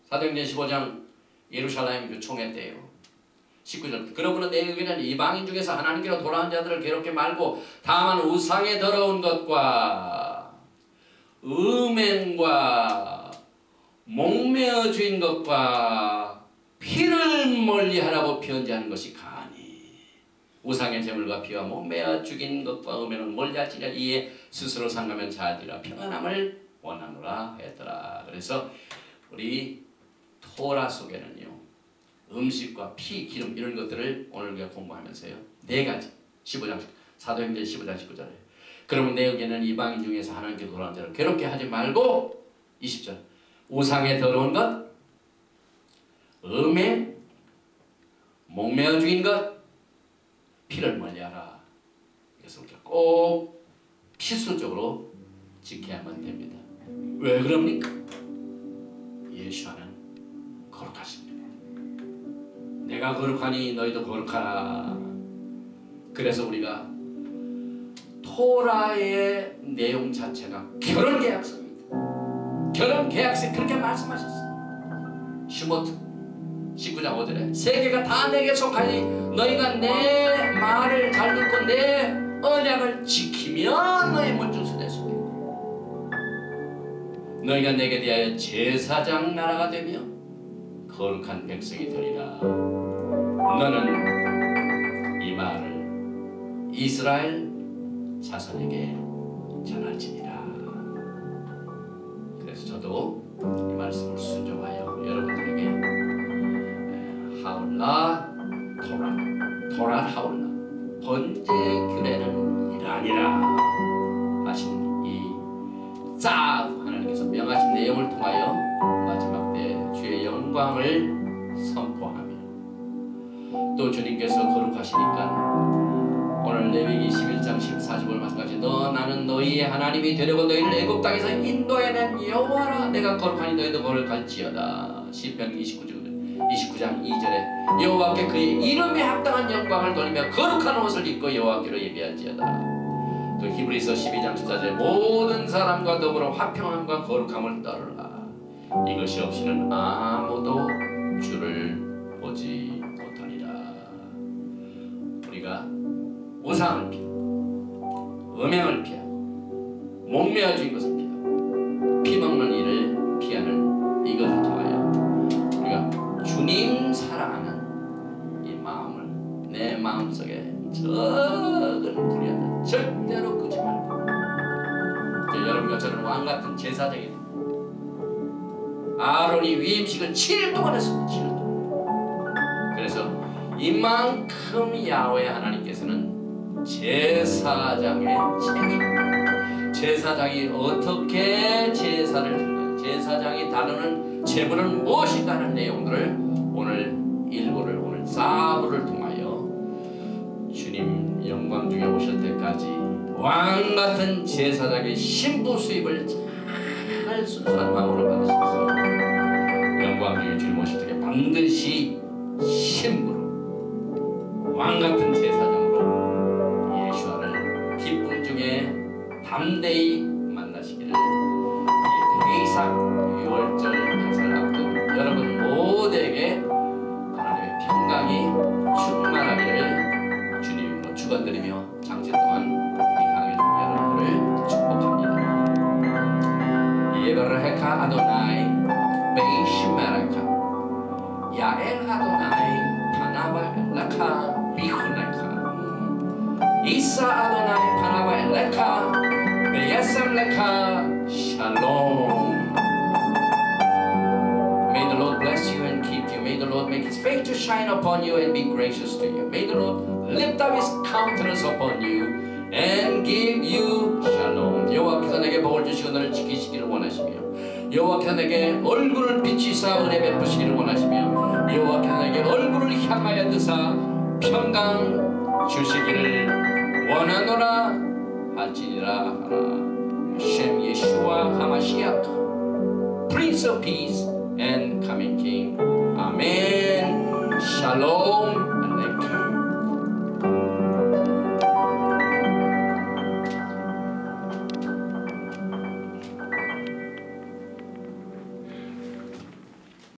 사도행전 15장 예루살렘 총회 때요, 19절, 그러므로 너희는 이방인 중에서 하나님께로 돌아온 자들을 괴롭게 말고 다만 우상에 더러운 것과 음행과 목매어 주인 것과 피를 멀리하라고 편지하는 것이 가하니, 우상의 제물과 피와 목매어 죽인 것과 음행은 멀리하지라. 이에 스스로 상가면 자들이라 평안함을 원하노라 했더라. 그래서 우리 토라 속에는요, 음식과 피, 기름 이런 것들을 오늘 우리가 공부하면서요, 네 가지, 15장, 사도행전 15장 19절에 그러면 너희에게는 이방인 중에서 하나님께 돌아온 자를 괴롭게 하지 말고, 20절, 우상에 더러운 것, 음행, 목매어 죽인 것, 피를 멀리하라. 그래서 우리가 꼭 필수적으로 지켜야만 됩니다. 왜 그럽니까? 예수와는 거룩하십니다. 내가 거룩하니 너희도 거룩하라. 그래서 우리가 토라의 내용 자체가 결혼계약서입니다. 결혼계약서에 그렇게 말씀하셨어요. 슈모트 19장 5절에 세계가 다 내게 속하니 너희가 내 말을 잘 듣고 내 언약을 지키면 너희 문중수 될 수 있고, 너희가 내게 대하여 제사장 나라가 되며 거룩한 백성이 되리라. 너는 이 말을 이스라엘 자손에게 전할지니라. 그래서 저도 이 말씀을 순종하여 여러분들에게 하울라 토라 하울라 번제 규례는 이러하니라 하신 이 ጻ브 하나님께서 명하신 내용을 통하여 마지막 때 주의 영광을 선포하며 또 주님께서 거룩하시니까 오늘 레위기 11장 14절을 말씀하신 너 나는 너희의 하나님이 되려고 너희를 애굽 땅에서 인도해낸 여호와라 내가 거룩하니 너희도 거룩할지어다. 시편 29장 2절에 여호와께 그의 이름에 합당한 영광을 돌리며 거룩한 옷을 입고 여호와께로 예배할지어다. 또 히브리서 12장 14절에 모든 사람과 더불어 화평함과 거룩함을 따르라. 이것이 없이는 아무도 주를 보지 못하리라. 우리가 우상을 피하고 음행을 피하고 목매어 죽인 것을 피하고 피먹는 일을 피하는 이것을 통하여 우리가 주님 사랑하는 이 마음을 내 마음속에 적은 불의하다 절대로 끄지 말고 여러분과 저는 왕같은 제사장이 아론이 위임식을 7일 동안 했습니다. 7일 동안. 그래서 이만큼 야훼 하나님께서는 제사장의 책임, 제사장이 어떻게 제사를 드리냐, 제사장이 다루는 제물은 무엇인가 하는 내용들을 오늘 일부를 오늘 4부를 통하여 주님 영광 중에 오실 때까지 왕같은 제사장의 신부 수입을 잘 순수한 마음으로 받으셔서 영광 중에 주님 오실 때 반드시 신부로 왕같은 제사장으로 예수와를 기쁨 중에 담대히 만나시기를 이 페이삭 6월절 행사를 앞둔 여러분 모두에게 하나님의 평강이 충만하기를 주님으로 축원드리며 장세 동안 이 강의 여러분을 축복합니다. 예베르헤카 아도나이 베이시메라카 야엘 아도나이 파나바 엘라카 비후네카 이사 아도나이 파나바 엘라카 베야삼레카 샬롬. May the Lord bless you and keep you. May the Lord make His face to shine upon you and be gracious to you. May the Lord lift up His countenance upon you and give you shalom. 여호와께서 내게 복을 주시고 너를 지키시기를 원하시며 여호와께서 내게 얼굴을 비치사 은혜 베푸시기를 원하시며 여호와께서 내게 얼굴을 향하여 드사 평강 주시기를 원하노라 할지니라 하라. 셴 예수와 하마시아크 Prince of Peace and Coming King. 아멘. 샬롬.